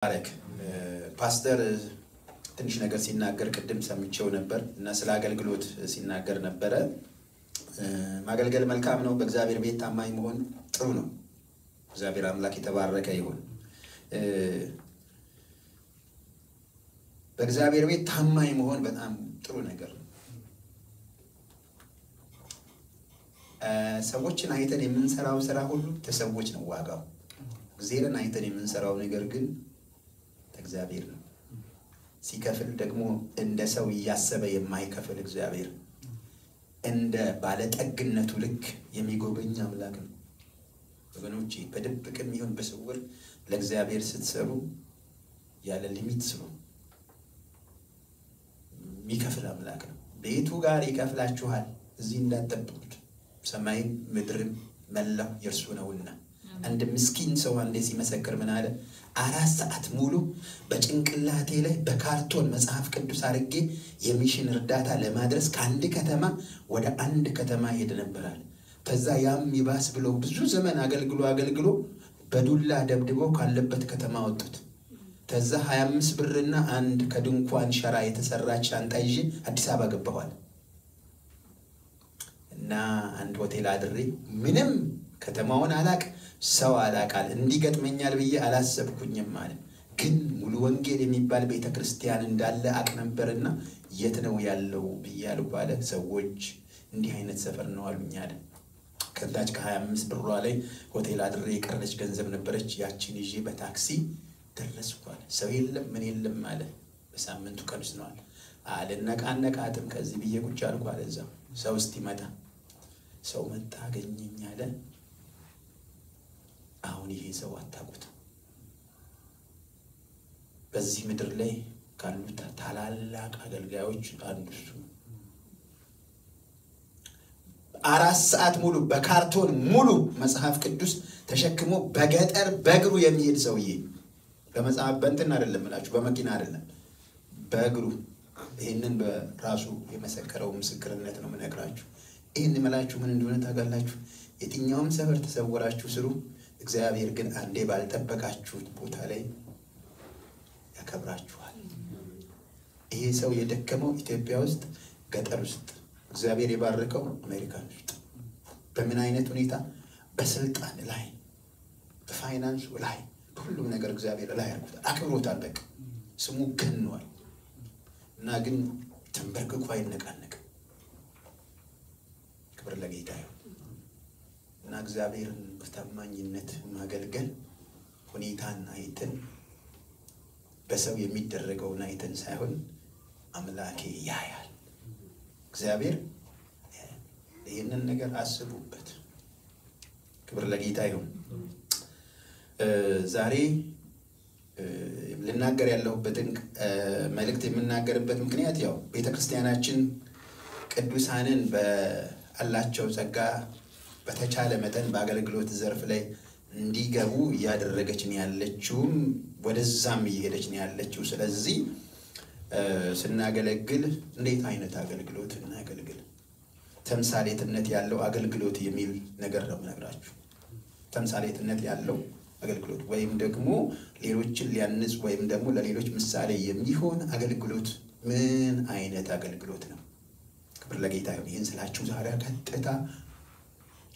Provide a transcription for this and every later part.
አረክ ፓስተር ትንሽ ነገር ሲናገር ቅድም ሰምቼው ነበር እና ስለ አገልግሎት ሲናገር ነበር። ማገልገል መልካም ነው። በእግዚአብሔር ቤት ታማኝ መሆን ጥሩ ነው። እግዚአብሔር አምላክ የተባረከ ይሁን። በእግዚአብሔር ቤት ታማኝ መሆን በጣም ጥሩ ነገር ነው። ሰዎችን አይተን የምንሰራው ስራ ሁሉ ተሰዎች ነው ዋጋው። እግዚአብሔርን አይተን የምንሰራው ነገር ግን እግዚአብሔር ነው። ሲከፍል ደግሞ እንደ ሰው ያሰበ የማይከፍል እግዚአብሔር እንደ ባለጠግነቱ ልክ የሚጎበኝ አምላክ ነው። ወገኖቼ በድብቅም ይሁን በስውር ለእግዚአብሔር ስትሰሩ ያለ ሊሚት ስሩ። የሚከፍል አምላክ ነው። ቤቱ ጋር ይከፍላችኋል። እዚህ እንዳትጠብቁት። ሰማይ ምድርም መላው የርሱ ነውና። አንድ ምስኪን ሰው አንዴ ሲመሰክር ምን አለ? 4 ሰዓት ሙሉ በጭንቅላቴ ላይ በካርቶን መጽሐፍ ቅዱስ አርጌ የሚሽን እርዳታ ለማድረስ ከአንድ ከተማ ወደ አንድ ከተማ ሄደ ነበራል። ከዛ ያም ይባስ ብሎ ብዙ ዘመን አገልግሎ በዱላ ደብድበው ካለበት ከተማ ወጡት። ከዛ 25 ብርና አንድ ከድንኳን ሸራ የተሰራች ሻንጣ ይዤ አዲስ አበባ ገባኋል እና አንድ ሆቴል አድሬ ምንም ከተማውን አላቅ ሰው አላቃል እንዲገጥመኛል ብዬ አላሰብኩኝም ማለት ግን ሙሉ ወንጌል የሚባል ቤተክርስቲያን እንዳለ አቅ ነበርና የት ነው ያለው ብያለሁ ባለ ሰዎች እንዲህ አይነት ሰፈር ነው አሉኛል። ከዛች ከ25 ብሯ ላይ ሆቴል አድሬ የቀረች ገንዘብ ነበረች። ያቺን ይዤ በታክሲ ደረስኳል። ሰው የለም ምን የለም ማለት በሳምንቱ ቀን ውስጥ ነው አልነቃነቃትም። ከዚህ ብዬ ቁጭ አልኩ አለ እዛ ሰው እስኪመጣ ሰው መጣ አገኘኝ አለ። አሁን ይሄ ሰው አታውቁት። በዚህ ምድር ላይ ካሉት ታላላቅ አገልጋዮች አንዱ እሱ። 4 ሰዓት ሙሉ በካርቶን ሙሉ መጽሐፍ ቅዱስ ተሸክሞ በገጠር በእግሩ የሚሄድ ሰውዬ በመጽሐፍ በእንትን አይደለም እላችሁ በመኪና አይደለም በእግሩ። ይሄንን በራሱ የመሰከረው ምስክርነት ነው የምነግራችሁ። ይሄን እምላችሁ ምን እንደሆነ ታውቃላችሁ? የትኛውም ሰፈር ተሰወራችሁ ስሩ። እግዚአብሔር ግን አንዴ ባልጠበቃችሁት ቦታ ላይ ያከብራችኋል። ይሄ ሰው የደከመው ኢትዮጵያ ውስጥ ገጠር ውስጥ፣ እግዚአብሔር የባረከው አሜሪካን ውስጥ። በምን አይነት ሁኔታ? በስልጣን ላይ፣ በፋይናንስ ላይ፣ ሁሉም ነገር እግዚአብሔር ላይ አድርጎታል፣ አክብሮታል። በቃ ስሙ ገኗል እና ግን ተንበርክኮ አይነቃነቅም። ክብር ለጌታ ይሁን። እና እግዚአብሔርን በታማኝነት ማገልገል ሁኔታን አይተን በሰው የሚደረገውን አይተን ሳይሆን አምላኬ ያያል። እግዚአብሔር ይሄንን ነገር አስቡበት። ክብር ለጌታ ይሁን። ዛሬ ልናገር ያለሁበትን መልእክት የምናገርበት ምክንያት ያው ቤተክርስቲያናችን ቅዱሳንን በአላቸው ጸጋ በተቻለ መጠን በአገልግሎት ዘርፍ ላይ እንዲገቡ ያደረገች ነው ያለችውም ወደዛም እየሄደች ነው ያለችው። ስለዚህ ስናገለግል እንዴት አይነት አገልግሎት እናገልግል? ተምሳሌትነት ያለው አገልግሎት የሚል ነገር ነው የምነግራችሁ። ተምሳሌትነት ያለው አገልግሎት ወይም ደግሞ ሌሎችን ሊያንጽ ወይም ደግሞ ለሌሎች ምሳሌ የሚሆን አገልግሎት ምን አይነት አገልግሎት ነው? ክብር ለጌታ ይሁን። ይህን ስላችሁ ዛሬ ቀጥታ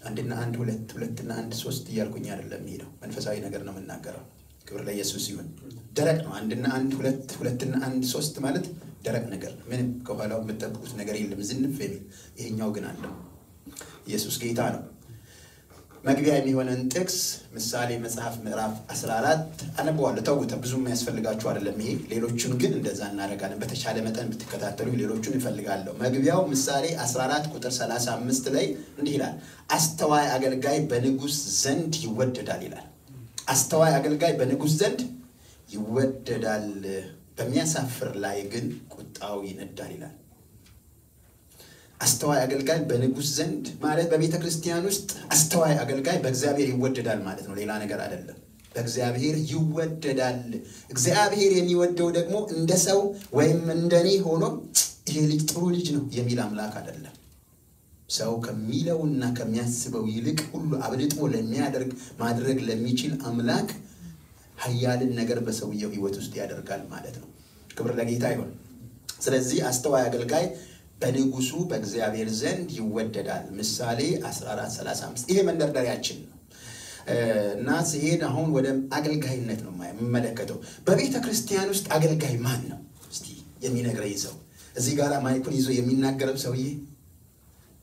አንድና አንድ ሁለትና አንድ 3 እያልኩኝ አይደለም ሄደው መንፈሳዊ ነገር ነው የምናገረው። ክብር ለኢየሱስ ይሁን። ደረቅ ነው። አንድና አንድ ሁለትና አንድ 3 ማለት ደረቅ ነገር ነው። ምንም ከኋላው የምትጠብቁት ነገር የለም ዝንፍ የሚል። ይሄኛው ግን አለው። ኢየሱስ ጌታ ነው። መግቢያ የሚሆነን ጥቅስ ምሳሌ መጽሐፍ ምዕራፍ 14 አነበዋለሁ። ተውት ብዙም ያስፈልጋችሁ አይደለም ይሄ። ሌሎቹን ግን እንደዛ እናደርጋለን። በተቻለ መጠን ብትከታተሉ ሌሎቹን ይፈልጋለሁ። መግቢያው ምሳሌ 14 ቁጥር 35 ላይ እንዲህ ይላል፣ አስተዋይ አገልጋይ በንጉስ ዘንድ ይወደዳል ይላል። አስተዋይ አገልጋይ በንጉስ ዘንድ ይወደዳል፣ በሚያሳፍር ላይ ግን ቁጣው ይነዳል ይላል። አስተዋይ አገልጋይ በንጉስ ዘንድ ማለት በቤተ ክርስቲያን ውስጥ አስተዋይ አገልጋይ በእግዚአብሔር ይወደዳል ማለት ነው። ሌላ ነገር አይደለም። በእግዚአብሔር ይወደዳል። እግዚአብሔር የሚወደው ደግሞ እንደ ሰው ወይም እንደኔ ሆኖ ይሄ ልጅ ጥሩ ልጅ ነው የሚል አምላክ አይደለም። ሰው ከሚለውና ከሚያስበው ይልቅ ሁሉ አብልጦ ለሚያደርግ ማድረግ ለሚችል አምላክ ኃያልን ነገር በሰውየው ህይወት ውስጥ ያደርጋል ማለት ነው። ክብር ለጌታ ይሁን። ስለዚህ አስተዋይ አገልጋይ በንጉሱ በእግዚአብሔር ዘንድ ይወደዳል። ምሳሌ 14:35 ይሄ መንደርደሪያችን ነው። እና ሲሄድ አሁን ወደ አገልጋይነት ነው የምመለከተው። በቤተ ክርስቲያን ውስጥ አገልጋይ ማን ነው እስቲ የሚነግረኝ ሰው? እዚህ ጋር ማይኩን ይዞ የሚናገረው ሰውዬ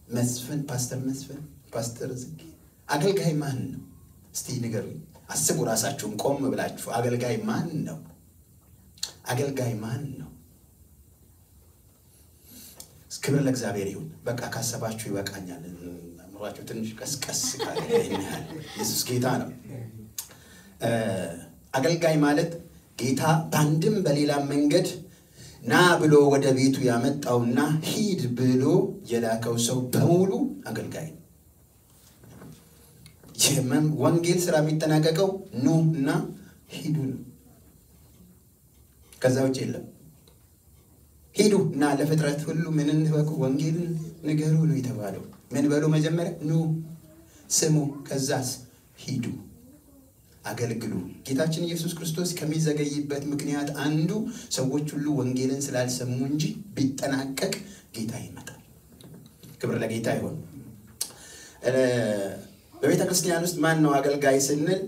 መስፍን፣ ፓስተር መስፍን፣ ፓስተር ዝጊ፣ አገልጋይ ማን ነው እስቲ ንገሩኝ። አስቡ ራሳችሁን ቆም ብላችሁ። አገልጋይ ማን ነው? አገልጋይ ማን ነው? ክብር ለእግዚአብሔር ይሁን። በቃ ካሰባችሁ ይበቃኛል። አምሯችሁ ትንሽ ቀስቀስ ካለ ይሄኛል። ኢየሱስ ጌታ ነው። አገልጋይ ማለት ጌታ በአንድም በሌላ መንገድ ና ብሎ ወደ ቤቱ ያመጣውና ሂድ ብሎ የላከው ሰው በሙሉ አገልጋይ ነው። ወንጌል ስራ የሚጠናቀቀው ኑ እና ሂዱ ነው። ከዛ ውጭ የለም። ሂዱ እና ለፍጥረት ሁሉ ምን እንበቁ ወንጌልን ንገሩ ነው የተባለው። ምን በሉ? መጀመሪያ ኑ ስሙ፣ ከዛስ ሂዱ አገልግሉ። ጌታችን ኢየሱስ ክርስቶስ ከሚዘገይበት ምክንያት አንዱ ሰዎች ሁሉ ወንጌልን ስላልሰሙ እንጂ ቢጠናቀቅ ጌታ ይመጣል። ክብር ለጌታ ይሁን። በቤተ ክርስቲያን ውስጥ ማን ነው አገልጋይ ስንል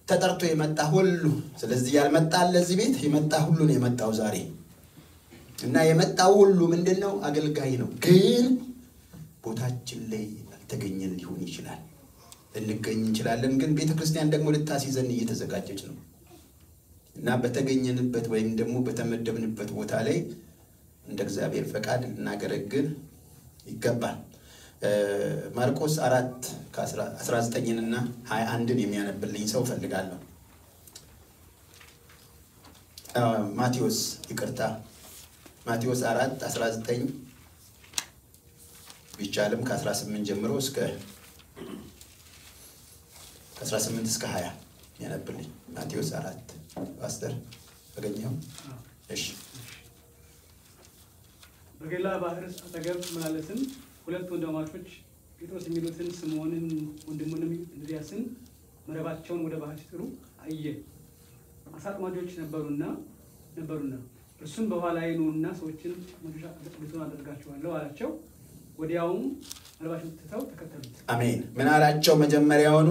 ተጠርቶ የመጣ ሁሉ። ስለዚህ ያልመጣ ለዚህ ቤት የመጣ ሁሉ ነው የመጣው ዛሬ። እና የመጣው ሁሉ ምንድነው? አገልጋይ ነው። ግን ቦታችን ላይ አልተገኘን ሊሆን ይችላል። ልንገኝ እንችላለን። ግን ቤተ ክርስቲያን ደግሞ ልታስይዘን እየተዘጋጀች ነው። እና በተገኘንበት ወይም ደግሞ በተመደብንበት ቦታ ላይ እንደ እግዚአብሔር ፈቃድ ልናገለግል ይገባል። ማርቆስ 4:19 እና 21 የሚያነብልኝ ሰው ፈልጋለሁ። ማቴዎስ 4:19 ቢቻልም ከ18 ጀምሮ እስከ 18 እስከ 20 ያነብልኝ። ማቴዎስ 4 ፓስተር አገኘው? እሺ። በገሊላ ባህር አጠገብ መላለስን ሁለት ወንድማማቾች ጴጥሮስ የሚሉትን ስምዖንን ወንድሙንም እንድርያስን መረባቸውን ወደ ባህር ሲጥሉ አየ። አሳ አጥማጆች ነበሩና እርሱም በኋላዬ ኑና ሰዎችን እንድትሆኑ አደርጋችኋለሁ አላቸው። ወዲያውም መረባቸውን ትተው ተከተሉት። አሜን። ምን አላቸው? መጀመሪያውኑ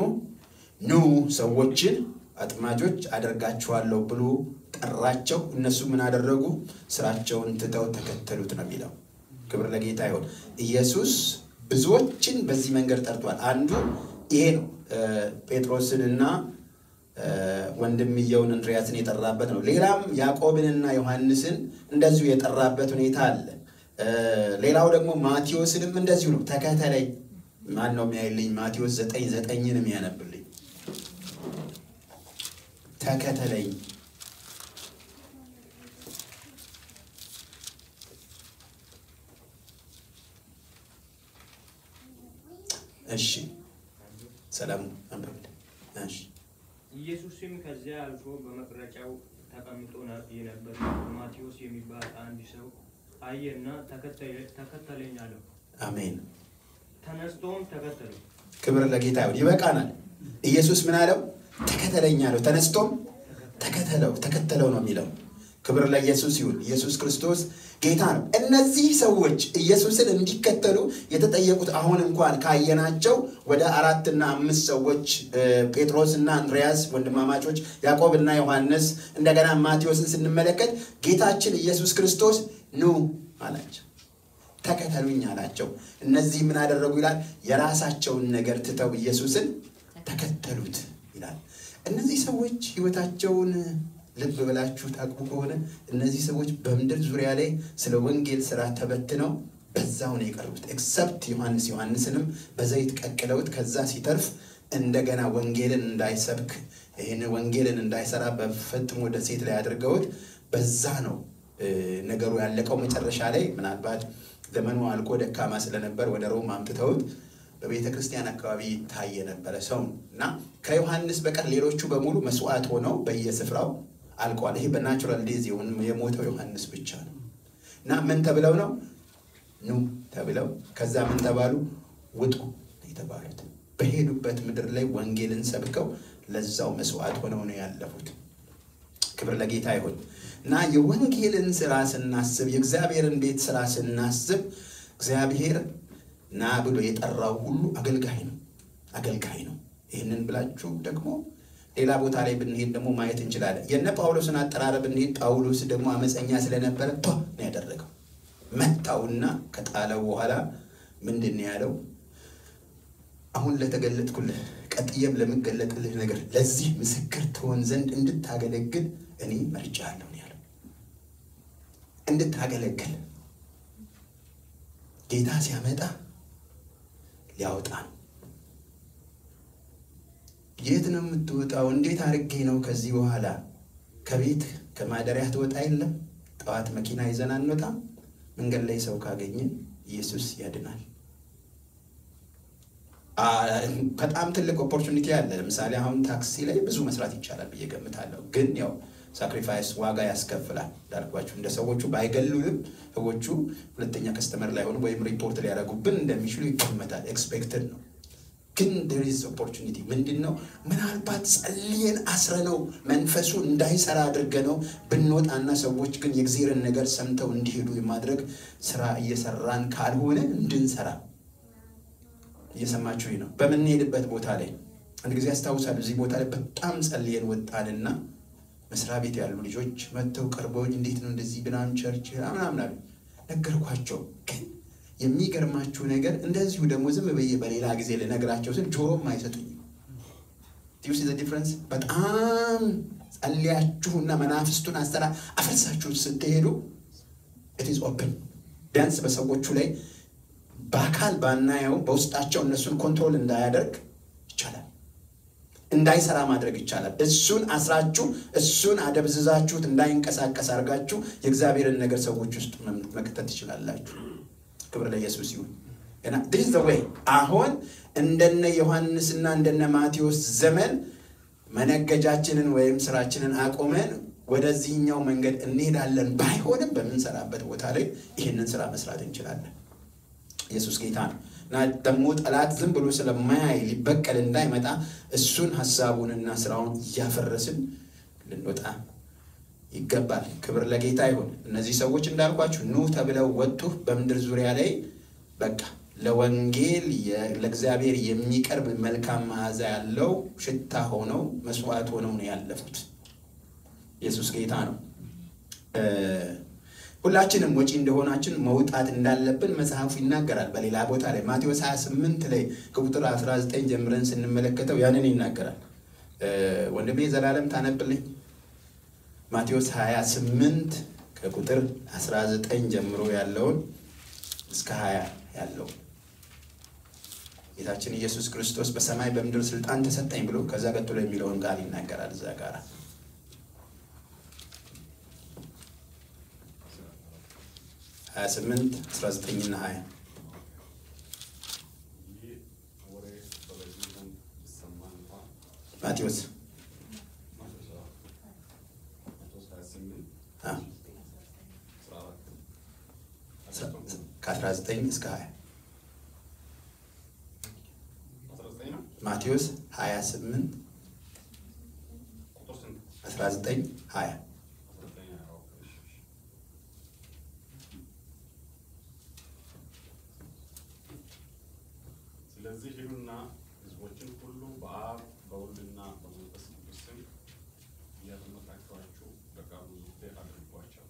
ኑ ሰዎችን አጥማጆች አደርጋችኋለሁ ብሎ ጠራቸው። እነሱ ምን አደረጉ? ስራቸውን ትተው ተከተሉት ነው የሚለው። ክብር ለጌታ ይሁን። ኢየሱስ ብዙዎችን በዚህ መንገድ ጠርቷል። አንዱ ይሄ ነው። ጴጥሮስንና ወንድምየውን እንድርያስን የጠራበት ነው። ሌላም ያዕቆብንና ዮሐንስን እንደዚሁ የጠራበት ሁኔታ አለ። ሌላው ደግሞ ማቴዎስንም እንደዚሁ ነው። ተከተለኝ። ማን ነው የሚያይልኝ? ማቴዎስ 9:9 የሚያነብልኝ። ተከተለኝ። እሺ ሰላም አንበል። እሺ ኢየሱስም ከዚያ አልፎ በመቅረጫው ተቀምጦ የነበረ ማቴዎስ የሚባል አንድ ሰው አየና ተከተለኝ አለው። አሜን። ተነስቶም ተከተለው። ክብር ለጌታ ይሁን። ይበቃናል። ኢየሱስ ምን አለው? ተከተለኝ አለው። ተነስቶም ተከተለው ነው የሚለው። ክብር ለኢየሱስ ይሁን። ኢየሱስ ክርስቶስ ጌታ ነው። እነዚህ ሰዎች ኢየሱስን እንዲከተሉ የተጠየቁት አሁን እንኳን ካየናቸው ወደ 4 እና 5 ሰዎች ጴጥሮስ እና እንድርያስ ወንድማማቾች፣ ያዕቆብ እና ዮሐንስ እንደገና ማቴዎስን ስንመለከት ጌታችን ኢየሱስ ክርስቶስ ኑ አላቸው፣ ተከተሉኝ አላቸው። እነዚህ ምን አደረጉ ይላል? የራሳቸውን ነገር ትተው ኢየሱስን ተከተሉት ይላል። እነዚህ ሰዎች ህይወታቸውን ልብ ብላችሁ ታውቁ ከሆነ እነዚህ ሰዎች በምድር ዙሪያ ላይ ስለ ወንጌል ስራ ተበትነው በዛው ነው የቀሩት። ኤክሰፕት ዮሐንስንም በዘይት ቀቅለውት ከዛ ሲተርፍ እንደገና ወንጌልን እንዳይሰብክ ይሄን ወንጌልን እንዳይሰራ በፈጥሞ ደሴት ላይ አድርገውት በዛ ነው ነገሩ ያለቀው። መጨረሻ ላይ ምናልባት ዘመኑ አልቆ ደካማ ስለነበር ወደ ሮም አምጥተውት በቤተ ክርስቲያን አካባቢ ታየ ነበር ሰው እና ከዮሐንስ በቀር ሌሎቹ በሙሉ መስዋዕት ሆነው በየስፍራው አልቋል። ይሄ በናቹራል ዴዝ የሞተው ዮሐንስ ብቻ ነው። እና ምን ተብለው ነው? ኑ ተብለው ከዛ ምን ተባሉ? ውጡ የተባሉት። በሄዱበት ምድር ላይ ወንጌልን ሰብከው ለዛው መስዋዕት ሆነው ነው ያለፉት። ክብር ለጌታ ይሁን። እና የወንጌልን ስራ ስናስብ የእግዚአብሔርን ቤት ስራ ስናስብ እግዚአብሔር ና ብሎ የጠራው ሁሉ አገልጋይ ነው። ይህንን ብላችሁ ደግሞ ሌላ ቦታ ላይ ብንሄድ ደግሞ ማየት እንችላለን። የነ ጳውሎስን አጠራረ ብንሄድ ጳውሎስ ደግሞ አመፀኛ ስለነበረ ነው ያደረገው። መታውና ከጣለው በኋላ ምንድን ያለው? አሁን ለተገለጥኩልህ ቀጥየም ለምገለጥልህ ነገር ለዚህ ምስክር ትሆን ዘንድ እንድታገለግል እኔ መርጫለሁ ያለው። እንድታገለግል ጌታ ሲያመጣ ሊያወጣ ነው። የት ነው የምትወጣው? እንዴት አድርጌ ነው ከዚህ በኋላ ከቤት ከማደሪያ ትወጣ የለም? ጠዋት መኪና ይዘን አንወጣም? መንገድ ላይ ሰው ካገኘን ኢየሱስ ያድናል። በጣም ትልቅ ኦፖርቹኒቲ አለ። ለምሳሌ አሁን ታክሲ ላይ ብዙ መስራት ይቻላል ብዬ ገምታለሁ። ግን ያው ሳክሪፋይስ ዋጋ ያስከፍላል። እንዳልኳችሁ እንደ ሰዎቹ ባይገሉንም ሰዎቹ ሁለተኛ ከስተመር ላይ ሆነ ወይም ሪፖርት ሊያደርጉብን እንደሚችሉ ይገመታል። ኤክስፔክትድ ነው። ግን there is opportunity ምንድነው? ምናልባት ጸልየን አስረነው መንፈሱ እንዳይሰራ አድርገነው ብንወጣና ሰዎች ግን የእግዚአብሔርን ነገር ሰምተው እንዲሄዱ የማድረግ ስራ እየሰራን ካልሆነ እንድንሰራ እየሰማችሁኝ ነው። በምንሄድበት ቦታ ላይ አንድ ጊዜ አስታውሳለሁ። እዚህ ቦታ ላይ በጣም ጸልየን ወጣንና መስሪያ ቤት ያሉ ልጆች መጥተው ቀርበውኝ እንዴት ነው እንደዚህ ብናም ቸርች ምናምን አሉ። ነገርኳቸው። ግን የሚገርማችሁ ነገር እንደዚሁ ደግሞ ዝም ብዬ በሌላ ጊዜ ልነግራቸው ስል ጆሮም አይሰጡኝም። do you see the difference? በጣም ጸልያችሁና መናፍስቱን አፈርሳችሁ ስትሄዱ it is open። ቢያንስ በሰዎቹ ላይ በአካል ባናየው በውስጣቸው እነሱን ኮንትሮል እንዳያደርግ ይቻላል፣ እንዳይሰራ ማድረግ ይቻላል። እሱን አስራችሁ እሱን አደብዝዛችሁት እንዳይንቀሳቀስ አድርጋችሁ የእግዚአብሔርን ነገር ሰዎች ውስጥ መክተት ትችላላችሁ። ክብር ለኢየሱስ ይሁን። እና this is the way። አሁን እንደነ ዮሐንስና እንደነ ማቴዎስ ዘመን መነገጃችንን ወይም ስራችንን አቆመን ወደዚህኛው መንገድ እንሄዳለን ባይሆንም በመንሰራበት ቦታ ላይ ይሄንን ስራ መስራት እንችላለን። ኢየሱስ ጌታ ነው። እና ደግሞ ጠላት ዝም ብሎ ስለማያይ ሊበቀል እንዳይመጣ እሱን ሐሳቡንና ስራውን ያፈረስን ልንወጣ ይገባል። ክብር ለጌታ ይሁን። እነዚህ ሰዎች እንዳልኳችሁ ኑ ተብለው ወጡ። በመንደር ዙሪያ ላይ በቃ ለወንጌል ለእግዚአብሔር የሚቀርብ መልካም መዓዛ ያለው ሽታ ሆነው መስዋዕት ሆነው ነው ያለፉት። ኢየሱስ ጌታ ነው። ሁላችንም ወጪ እንደሆናችን መውጣት እንዳለብን መጽሐፉ ይናገራል። በሌላ ቦታ ላይ ማቴዎስ 28 ላይ ከቁጥር 19 ጀምረን ስንመለከተው ያንን ይናገራል። ወንድሜ ዘላለም ታነብልኝ። ማቴዎስ 28 ከቁጥር 19 ጀምሮ ያለውን እስከ 20 ያለው ጌታችን ኢየሱስ ክርስቶስ በሰማይ በምድር ስልጣን ተሰጠኝ ብሎ ከዛ ቀጥሎ የሚለውን ቃል ይናገራል። እዛ ጋር 28 19 እና 20 ማቴዎስ ከ19 እስከ 20 ማቴዎስ 28 19 20 ስለዚህ ሂዱና ሕዝቦችን ሁሉ በአብ በወልድና በመንፈስ ቅዱስ ስም እያጠመቃችኋቸው በቃሉ ዙሪያ አድርጓቸው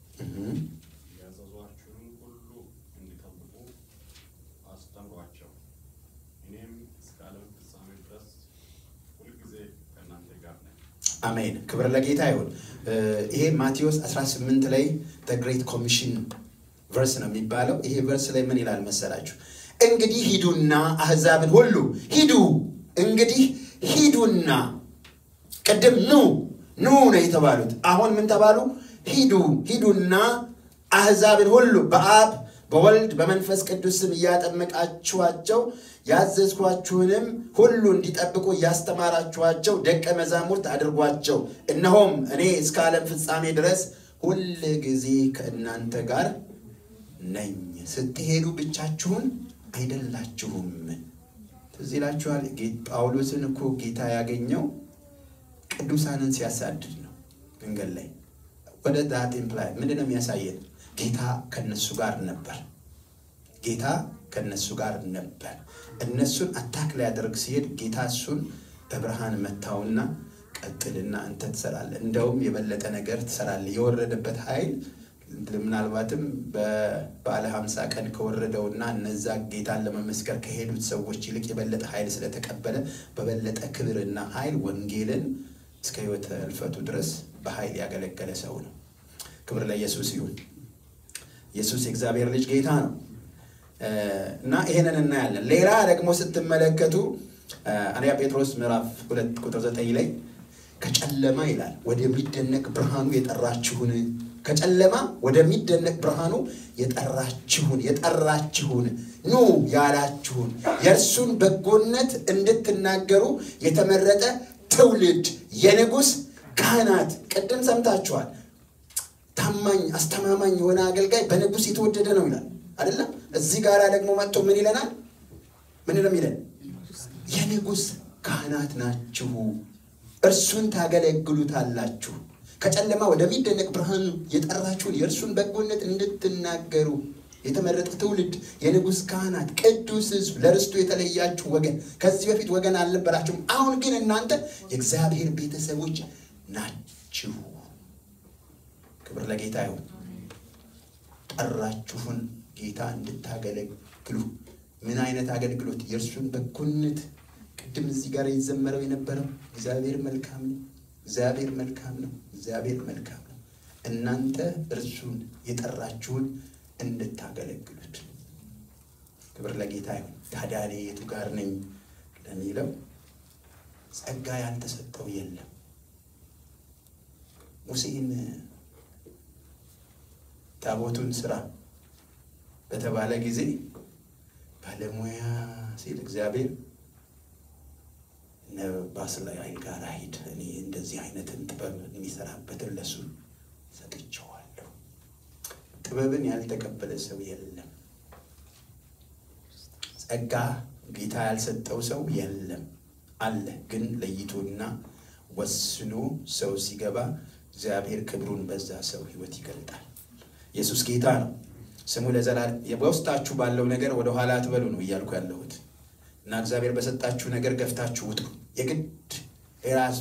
ያዘዟችሁንም ሁሉ እንዲጠብቁ አስተምሯቸው። እኔም እስከ ዓለም ፍጻሜ ድረስ ሁልጊዜ ከእናንተ ጋር ነኝ። አሜን። ክብር ለጌታ ይሁን። ይሄ ማቴዎስ 18 ላይ the great commission verse ነው የሚባለው። ይሄ verse ላይ ምን ይላል መሰላችሁ? እንግዲህ ሂዱና አሕዛብን ሁሉ ሂዱ። እንግዲህ ሂዱና ቀደም ኑ ነው የተባሉት። አሁን ምን ተባሉ? ሂዱና አሕዛብን ሁሉ በአብ በወልድ በመንፈስ ቅዱስ ስም እያጠመቃችኋቸው ያዘዝኳችሁንም ሁሉ እንዲጠብቁ ያስተማራችኋቸው ደቀ መዛሙርት አድርጓቸው። እነሆም እኔ እስከ ዓለም ፍጻሜ ድረስ ሁል ጊዜ ከእናንተ ጋር ነኝ። ስትሄዱ ብቻችሁን አይደላችሁም። ትዝ ይላችኋል ጳውሎስን እኮ ጌታ ያገኘው ቅዱሳንን ሲያሳድድ ነው። መንገድ ላይ ወደ ዳት ኢምፕላይ ምንድነው የሚያሳየን? ጌታ ከነሱ ጋር ነበር። ጌታ ከነሱ ጋር ነበር። እነሱን አታክ ሊያደርግ ሲሄድ ጌታ እሱን በብርሃን መታውና ቀጥልና አንተ ትሰራለህ፣ እንደውም የበለጠ ነገር ትሰራለህ። የወረደበት ኃይል ምናልባትም በባለ 50 ቀን ከወረደውና እነዛ ጌታን ለመመስከር ከሄዱት ሰዎች ይልቅ የበለጠ ኃይል ስለተቀበለ በበለጠ ክብርና ኃይል ወንጌልን እስከ ሕይወት እልፈቱ ድረስ በኃይል ያገለገለ ሰው ነው። ክብር ለኢየሱስ ይሁን። ኢየሱስ የእግዚአብሔር ልጅ ጌታ ነው እና ይሄንን እናያለን። ሌላ ደግሞ ስትመለከቱ አንደኛ ጴጥሮስ ምዕራፍ 2 ቁጥር 9 ላይ ከጨለማ ይላል ወደሚደነቅ ብርሃኑ የጠራችሁን፣ ከጨለማ ወደሚደነቅ ብርሃኑ የጠራችሁን ኑ ያላችሁን የእርሱን በጎነት እንድትናገሩ የተመረጠ ትውልድ፣ የንጉሥ ካህናት። ቅድም ሰምታችኋል። ታማኝ አስተማማኝ የሆነ አገልጋይ በንጉሥ የተወደደ ነው ይላል አይደለም? እዚህ ጋር ደግሞ መጥቶ ምን ይለናል? ምን ነው የሚለን? የንጉሥ ካህናት ናችሁ፣ እርሱን ታገለግሉታላችሁ። ከጨለማ ወደሚደነቅ ብርሃን የጠራችሁን የእርሱን በጎነት እንድትናገሩ የተመረጠ ትውልድ፣ የንጉሥ ካህናት፣ ቅዱስ ሕዝብ፣ ለርስቱ የተለያችሁ ወገን። ከዚህ በፊት ወገን አልነበራችሁም፣ አሁን ግን እናንተ የእግዚአብሔር ቤተሰቦች ናችሁ። ክብር ለጌታ ይሁን። ጠራችሁን ጌታ እንድታገለግሉ። ምን አይነት አገልግሎት? የእርሱን በጎነት። ቅድም እዚህ ጋር ይዘመረው የነበረው እግዚአብሔር መልካም ነው፣ እግዚአብሔር መልካም ነው፣ እግዚአብሔር መልካም ነው። እናንተ እርሱን የጠራችሁን እንድታገለግሉት። ክብር ለጌታ ይሁን። ታዲያ እኔ የቱ ጋር ነኝ ለሚለው ጸጋ ያልተሰጠው የለም። ሙሴን ታቦቱን ስራ በተባለ ጊዜ ባለሙያ ሲል እግዚአብሔር ባስላይ ጋር ሄድ፣ እኔ እንደዚህ አይነትን ጥበብ የሚሰራበትን ለሱ ሰጥቼዋለሁ። ጥበብን ያልተቀበለ ሰው የለም። ጸጋ ጌታ ያልሰጠው ሰው የለም። አለ ግን ለይቶና ወስኖ ሰው ሲገባ እግዚአብሔር ክብሩን በዛ ሰው ህይወት ይገልጣል። ኢየሱስ ጌታ ነው። ስሙ ለዘላለም። በውስጣችሁ ባለው ነገር ወደ ኋላ አትበሉ ነው እያልኩ ያለሁት እና እግዚአብሔር በሰጣችሁ ነገር ገፍታችሁ ውጡ። የግድ ራስ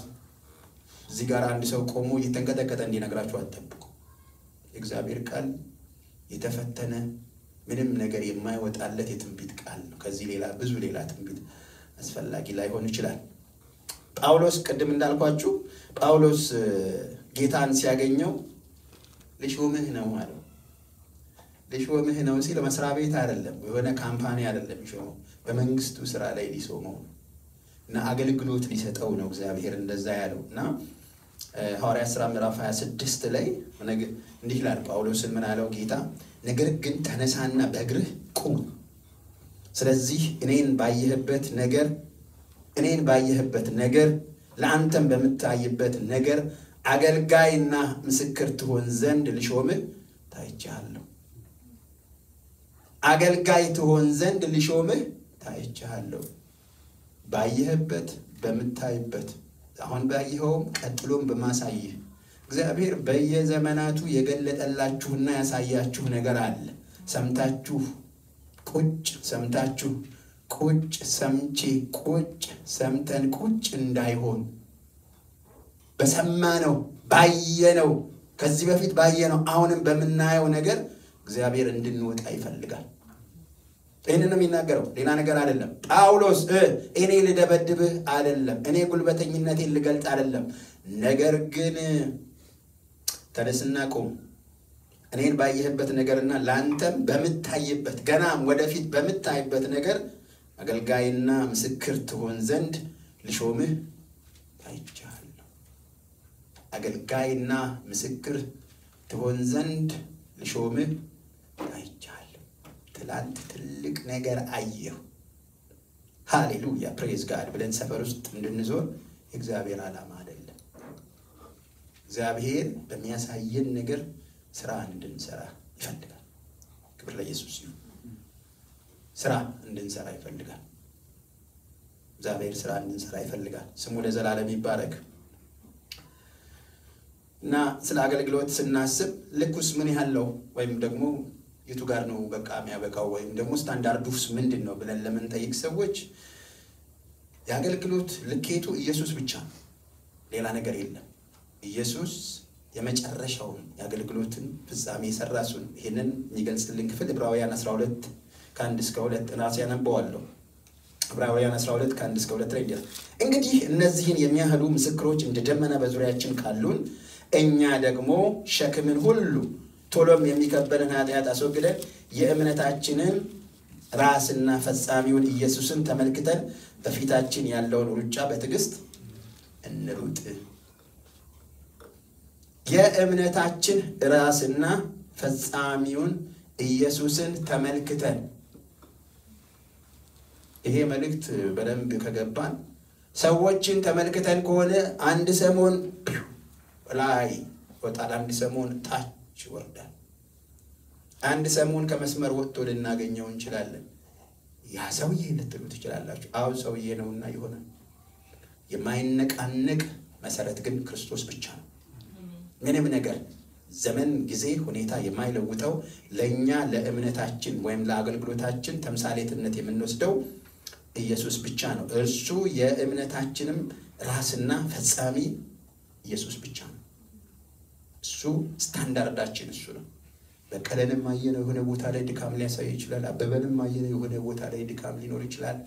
እዚህ ጋር አንድ ሰው ቆሞ እየተንቀጠቀጠ እንዲነግራችሁ አትጠብቁ። የእግዚአብሔር ቃል የተፈተነ ምንም ነገር የማይወጣለት የትንቢት ቃል ነው። ከዚህ ሌላ ብዙ ሌላ ትንቢት አስፈላጊ ላይሆን ይችላል። ጳውሎስ ቅድም እንዳልኳችሁ ጳውሎስ ጌታን ሲያገኘው ልሾምህ ነው አለው። ልሾምህ ነው ሲል መስሪያ ቤት አይደለም፣ የሆነ ካምፓኒ አይደለም ልሾመው፣ በመንግስቱ ስራ ላይ ሊሾመው እና አገልግሎት ሊሰጠው ነው እግዚአብሔር እንደዛ ያለው። እና ሐዋርያት ሥራ ምዕራፍ 26 ላይ እንዲህ ይላል። ጳውሎስን ምን አለው ጌታ? ነገር ግን ተነሳና በእግርህ ቁም። ስለዚህ እኔን ባየህበት ነገር ለአንተም በምታይበት ነገር አገልጋይና ምስክር ትሆን ዘንድ ልሾምህ ታይቻለሁ። አገልጋይ ትሆን ዘንድ ልሾምህ ታይቻለሁ። ባየህበት በምታይበት፣ አሁን ባየኸውም ቀጥሎም በማሳይህ እግዚአብሔር በየዘመናቱ የገለጠላችሁና ያሳያችሁ ነገር አለ። ሰምታችሁ ቁጭ ሰምተን ቁጭ እንዳይሆን በሰማነው ባየነው፣ ከዚህ በፊት ባየነው አሁንም በምናየው ነገር እግዚአብሔር እንድንወጣ ይፈልጋል። ይህንን ነው የሚናገረው፣ ሌላ ነገር አይደለም። ጳውሎስ እኔ ልደበድብህ አይደለም፣ እኔ ጉልበተኝነቴን ልገልጥ አይደለም፣ ነገር ግን ተነስና ቁም። እኔን ባየህበት ነገርና ለአንተም በምታይበት ገናም ወደፊት በምታይበት ነገር አገልጋይና ምስክር ትሆን ዘንድ ልሾምህ ታይቻለሁ። አገልጋይና ምስክር ትሆን ዘንድ ልሾምህ ታይቻለሁ። ትላንት ትልቅ ነገር አየሁ። ሃሌሉያ ፕሬዝ ጋድ ብለን ሰፈር ውስጥ እንድንዞር የእግዚአብሔር ዓላማ አይደለም። እግዚአብሔር በሚያሳየን ነገር ስራ እንድንሰራ ይፈልጋል። ክብር ለኢየሱስ ይሁን። ስራ እንድንሰራ ይፈልጋል። እግዚአብሔር ስራ እንድንሰራ ይፈልጋል። ስሙ ለዘላለም ይባረክ። እና ስለ አገልግሎት ስናስብ ልኩስ ምን ያህለው ወይም ደግሞ የቱ ጋር ነው በቃ የሚያበቃው ወይም ደግሞ ስታንዳርዱስ ምንድነው ብለን ለምን ጠይቅ ሰዎች የአገልግሎት ልኬቱ ኢየሱስ ብቻ ነው ሌላ ነገር የለም ኢየሱስ የመጨረሻው የአገልግሎትን ፍጻሜ ሰራሱን ይሄንን የሚገልጽልን ክፍል ዕብራውያን 12 ከ1 እስከ 2 ራስ ያነበዋለሁ ዕብራውያን 12 ከ1 እስከ 2 ላይ እንግዲህ እነዚህን የሚያህሉ ምስክሮች እንደ ደመና በዙሪያችን ካሉን እኛ ደግሞ ሸክምን ሁሉ ቶሎም የሚከበልን ኃጢአት አስወግደን የእምነታችንን ራስና ፈጻሚውን ኢየሱስን ተመልክተን በፊታችን ያለውን ሩጫ በትዕግስት እንሩጥ የእምነታችን ራስና ፈጻሚውን ኢየሱስን ተመልክተን ይሄ መልእክት በደንብ ከገባን ሰዎችን ተመልክተን ከሆነ አንድ ሰሞን ላይ ወጣል አንድ ሰሞን ታች ይወርዳል አንድ ሰሞን ከመስመር ወጥቶ ልናገኘው እንችላለን ያ ሰውዬ ልትሉ ትችላላችሁ አው ሰውዬ ነውና ይሆናል የማይነቃነቅ መሰረት ግን ክርስቶስ ብቻ ነው ምንም ነገር ዘመን ጊዜ ሁኔታ የማይለውጠው ለኛ ለእምነታችን ወይም ለአገልግሎታችን ተምሳሌትነት የምንወስደው ኢየሱስ ብቻ ነው እርሱ የእምነታችንም ራስና ፈጻሚ ኢየሱስ ብቻ ነው እሱ ስታንዳርዳችን እሱ ነው በቀለንም ማየነው የሆነ ቦታ ላይ ድካም ሊያሳይ ይችላል አበበንም ማየነው የሆነ ቦታ ላይ ድካም ሊኖር ይችላል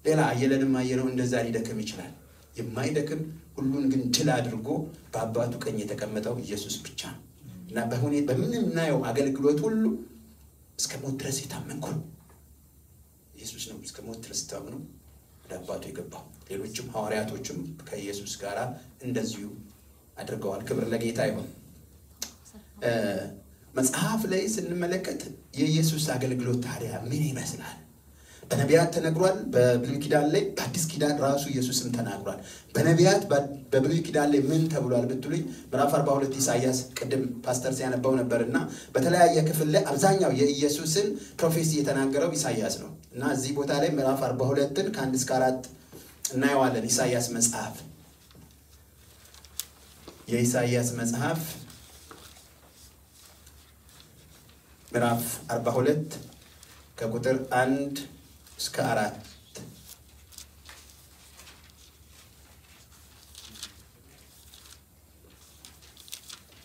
ሌላ አየለንም ማየነው እንደዛ ሊደከም ይችላል የማይደክም ሁሉን ግን ድል አድርጎ በአባቱ ቀኝ የተቀመጠው ኢየሱስ ብቻ ነው እና በምንም ናየው አገልግሎት ሁሉ እስከ ሞት ድረስ የታመንኩ ኢየሱስ ነው እስከ ሞት ድረስ ታምኑ ወደ አባቱ የገባው ሌሎችም ሐዋርያቶችም ከኢየሱስ ጋር እንደዚሁ አድርገዋል ክብር ለጌታ ይሁን መጽሐፍ ላይ ስንመለከት የኢየሱስ አገልግሎት ታዲያ ምን ይመስላል በነቢያት ተነግሯል በብሉይ ኪዳን ላይ በአዲስ ኪዳን ራሱ ኢየሱስም ተናግሯል በነቢያት በብሉይ ኪዳን ላይ ምን ተብሏል ብትሉኝ ምዕራፍ 42 ኢሳይያስ ቅድም ፓስተር ሲያነባው ነበርና በተለያየ ክፍል ላይ አብዛኛው የኢየሱስን ፕሮፌሲ የተናገረው ኢሳይያስ ነው እና እዚህ ቦታ ላይ ምዕራፍ 42ን ከ1 እስከ 4 እናየዋለን ኢሳይያስ መጽሐፍ የኢሳይያስ መጽሐፍ ምዕራፍ 42 ከቁጥር 1 እስከ 4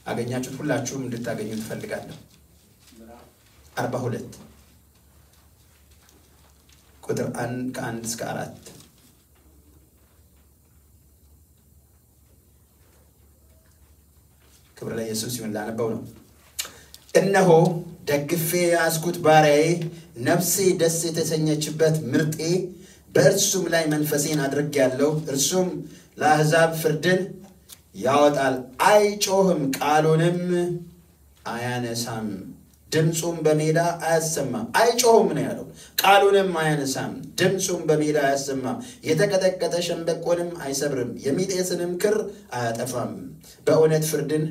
አገኛችሁት ሁላችሁም እንድታገኙ ተፈልጋለሁ 42 ቁጥር 1 ከ1 እስከ 4 ክብር ለኢየሱስ ይሁን ላነበው ነው እነሆ ደግፌ ያስኩት ባሪያዬ ነፍሴ ደስ የተሰኘችበት ምርጤ በእርሱም ላይ መንፈሴን አድርጌያለሁ እርሱም ለአሕዛብ ፍርድን ያወጣል አይጮህም ቃሉንም አያነሳም ድምጹም በሜዳ አያሰማም አይጮህም ነው ያለው ቃሉንም አያነሳም ድምጹም በሜዳ አያሰማም የተቀጠቀጠ ሸምበቆንም አይሰብርም የሚጤስንም ክር አያጠፋም በእውነት ፍርድን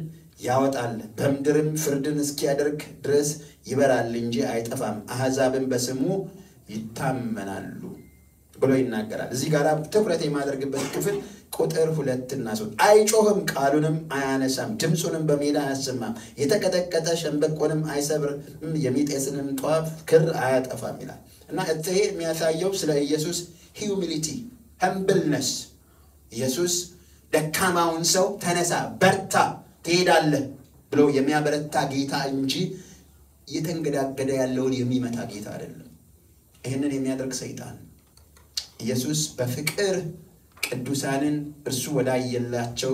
ያወጣል በምድርም ፍርድን እስኪያደርግ ድረስ ይበራል እንጂ አይጠፋም አሕዛብን በስሙ ይታመናሉ ብሎ ይናገራል እዚህ ጋር ትኩረት የማደርግበት ክፍል ቁጥር 2 እና 3 አይጮህም ቃሉንም አያነሳም ድምጹንም በሜዳ አያሰማም የተቀጠቀጠ ሸምበቆንም አይሰብርም የሚጤስንም ጧፍ ክር አያጠፋም ይላል እና እዚህ የሚያሳየው ስለ ኢየሱስ ሂዩሚሊቲ humble-ness ኢየሱስ ደካማውን ሰው ተነሳ በርታ ትሄዳለህ ብሎ የሚያበረታ ጌታ እንጂ የተንገዳገደ ያለውን የሚመታ ጌታ አይደለም ይሄንን የሚያደርግ ሰይጣን ኢየሱስ በፍቅር ቅዱሳንን እርሱ ወዳየላቸው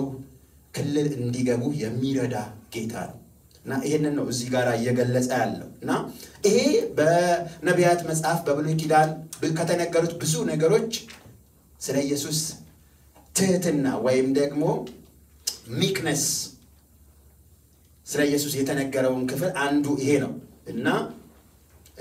ክልል እንዲገቡ የሚረዳ ጌታ ነው እና ይሄንን ነው እዚህ ጋር እየገለጸ ያለው እና ይሄ በነቢያት መጽሐፍ በብሉይ ኪዳን ከተነገሩት ብዙ ነገሮች ስለ ኢየሱስ ትህትና ወይም ደግሞ ሚክነስ ስለ ኢየሱስ የተነገረውን ክፍል አንዱ ይሄ ነው እና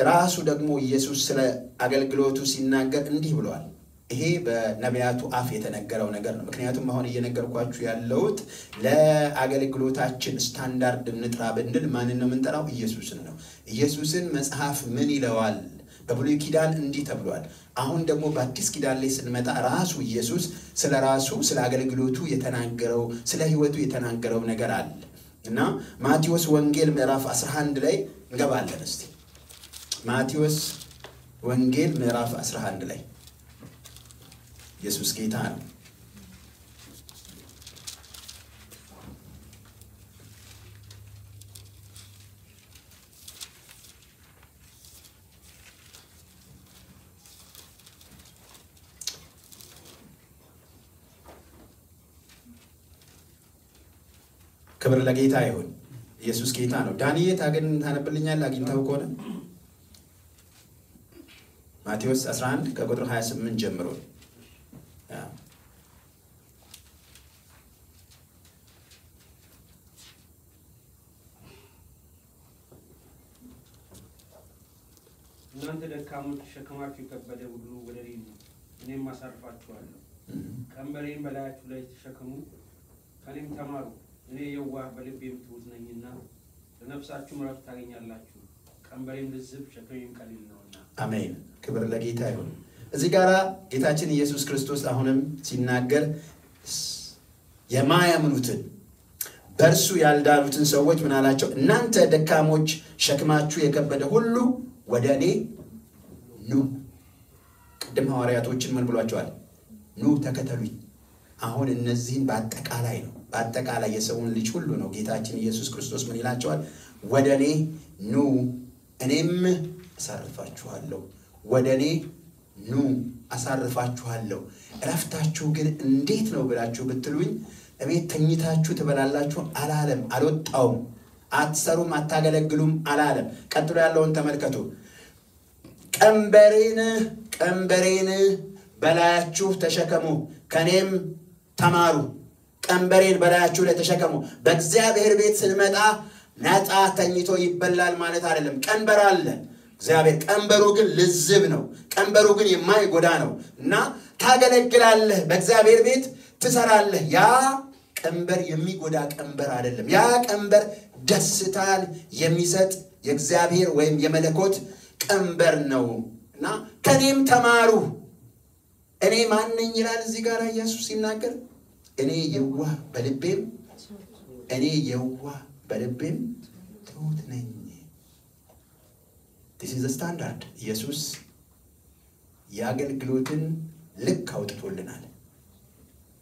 ራሱ ደግሞ ኢየሱስ ስለ አገልግሎቱ ሲናገር እንዲህ ብለዋል ይሄ በነቢያቱ አፍ የተነገረው ነገር ነው ምክንያቱም አሁን እየነገርኳችሁ ያለውት ለአገልግሎታችን ስታንዳርድ እንጥራ ብንል ማንን ነው የምንጠራው ኢየሱስን ነው ኢየሱስን መጽሐፍ ምን ይለዋል በብሉይ ኪዳን እንዲህ ተብሏል። አሁን ደግሞ በአዲስ ኪዳን ላይ ስንመጣ ራሱ ኢየሱስ ስለ ራሱ ስለ አገልግሎቱ የተናገረው ስለ ሕይወቱ የተናገረው ነገር አለ እና ማቴዎስ ወንጌል ምዕራፍ 11 ላይ እንገባለን። እስቲ ማቴዎስ ወንጌል ምዕራፍ 11 ላይ ኢየሱስ ጌታ ነው። ክብር ለጌታ ይሁን። ኢየሱስ ጌታ ነው። ዳንኤል ታነብልኛል አግኝተው ከሆነ ማቴዎስ 11 ከቁጥር 28 ጀምሮ እናንተ ደካሞች ሸክማችሁ የከበደ ሁሉ ወደ እኔ ኑ እኔም አሳርፋችኋለሁ። ቀንበሬን በላያችሁ ላይ ተሸከሙ ከእኔም ተማሩ እኔ የዋህ በልቤም ትሑት ነኝና ለነፍሳችሁም ዕረፍት ታገኛላችሁ። ቀንበሬም ልዝብ ሸክሜም ቀሊል ነውና። አሜን። ክብር ለጌታ ይሁን። እዚህ ጋር ጌታችን ኢየሱስ ክርስቶስ አሁንም ሲናገር የማያምኑትን በእርሱ ያልዳኑትን ሰዎች ምን አላቸው? እናንተ ደካሞች ሸክማችሁ የከበደ ሁሉ ወደ እኔ ኑ። ቅድም ሐዋርያቶችን ምን ብሏቸዋል? ኑ ተከተሉኝ። አሁን እነዚህን በአጠቃላይ ነው፣ በአጠቃላይ የሰውን ልጅ ሁሉ ነው ጌታችን ኢየሱስ ክርስቶስ ምን ይላቸዋል? ወደ እኔ ኑ እኔም አሳርፋችኋለሁ። ወደ እኔ ኑ አሳርፋችኋለሁ። እረፍታችሁ ግን እንዴት ነው ብላችሁ ብትሉኝ እቤት ተኝታችሁ ትበላላችሁ አላለም፣ አልወጣውም። አትሰሩም አታገለግሉም አላለም። ቀጥሎ ያለውን ተመልከቱ። ቀንበሬን በላያችሁ ተሸከሙ ከኔም ተማሩ። ቀንበሬን በላያችሁ ላይ ተሸከሙ። በእግዚአብሔር ቤት ስንመጣ ነፃ ተኝቶ ይበላል ማለት አይደለም። ቀንበር አለ እግዚአብሔር። ቀንበሩ ግን ልዝብ ነው። ቀንበሩ ግን የማይጎዳ ነው እና ታገለግላለህ፣ በእግዚአብሔር ቤት ትሰራለህ። ያ ቀንበር የሚጎዳ ቀንበር አይደለም። ያ ቀንበር ደስታን የሚሰጥ የእግዚአብሔር ወይም የመለኮት ቀንበር ነው እና ከኔም ተማሩ። እኔ ማን ነኝ ይላል እዚህ ጋር ኢየሱስ ሲናገር። እኔ የዋህ በልቤም ትሑት ነኝ። this is the standard። ኢየሱስ የአገልግሎትን ልክ አውጥቶልናል።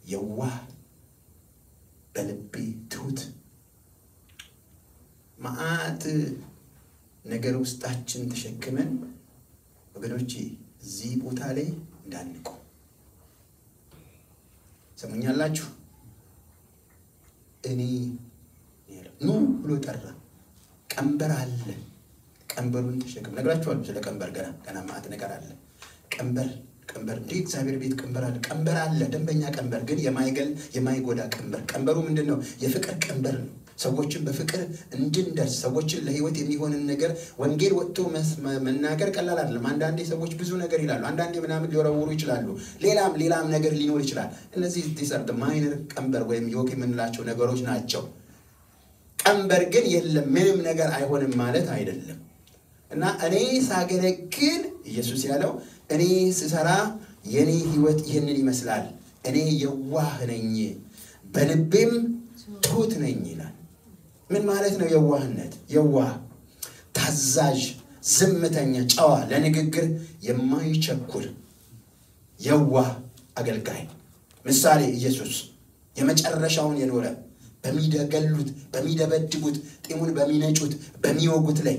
የዋህ በልቤ ትሑት። መዓት ነገር ውስጣችን ተሸክመን ወገኖቼ እዚህ ቦታ ላይ እንዳንቆ ሰሙኛላችሁ። እኔ ኑ ብሎ ጠራ። ቀንበር አለ፣ ቀንበሩን ተሸክም። ነግራችኋለሁ ስለ ቀንበር ገና መዓት ነገር አለ። ቀንበር እንዴ እግዚአብሔር ቤት ቀንበር አለ። ደንበኛ ቀንበር ግን የማይጎዳ ቀንበር። ቀንበሩ ምንድነው? የፍቅር ቀንበር ነው። ሰዎችን በፍቅር እንድንደርስ ሰዎችን ለህይወት የሚሆንን ነገር ወንጌል ወጥቶ መናገር ቀላል አይደለም። አንዳንዴ ሰዎች ብዙ ነገር ይላሉ፣ አንዳንዴ ምናምን ሊወረውሩ ይችላሉ፣ ሌላም ነገር ሊኖር ይችላል። እነዚህ ዲሰርት ማይነር ቀንበር ወይም ዮክ የምንላቸው ነገሮች ናቸው። ቀንበር ግን የለም ምንም ነገር አይሆንም ማለት አይደለም። እና እኔ ሳገለግል ኢየሱስ ያለው እኔ ስሰራ የኔ ህይወት ይሄንን ይመስላል። እኔ የዋህ ነኝ በልቤም ትሑት ነኝ ይላል። ምን ማለት ነው የዋህነት? የዋህ ታዛዥ፣ ዝምተኛ፣ ጨዋ፣ ለንግግር የማይቸኩል የዋህ አገልጋይ። ምሳሌ ኢየሱስ የመጨረሻውን የኖረ በሚደገሉት፣ በሚደበድቡት፣ ጢሙን በሚነጩት፣ በሚወጉት ላይ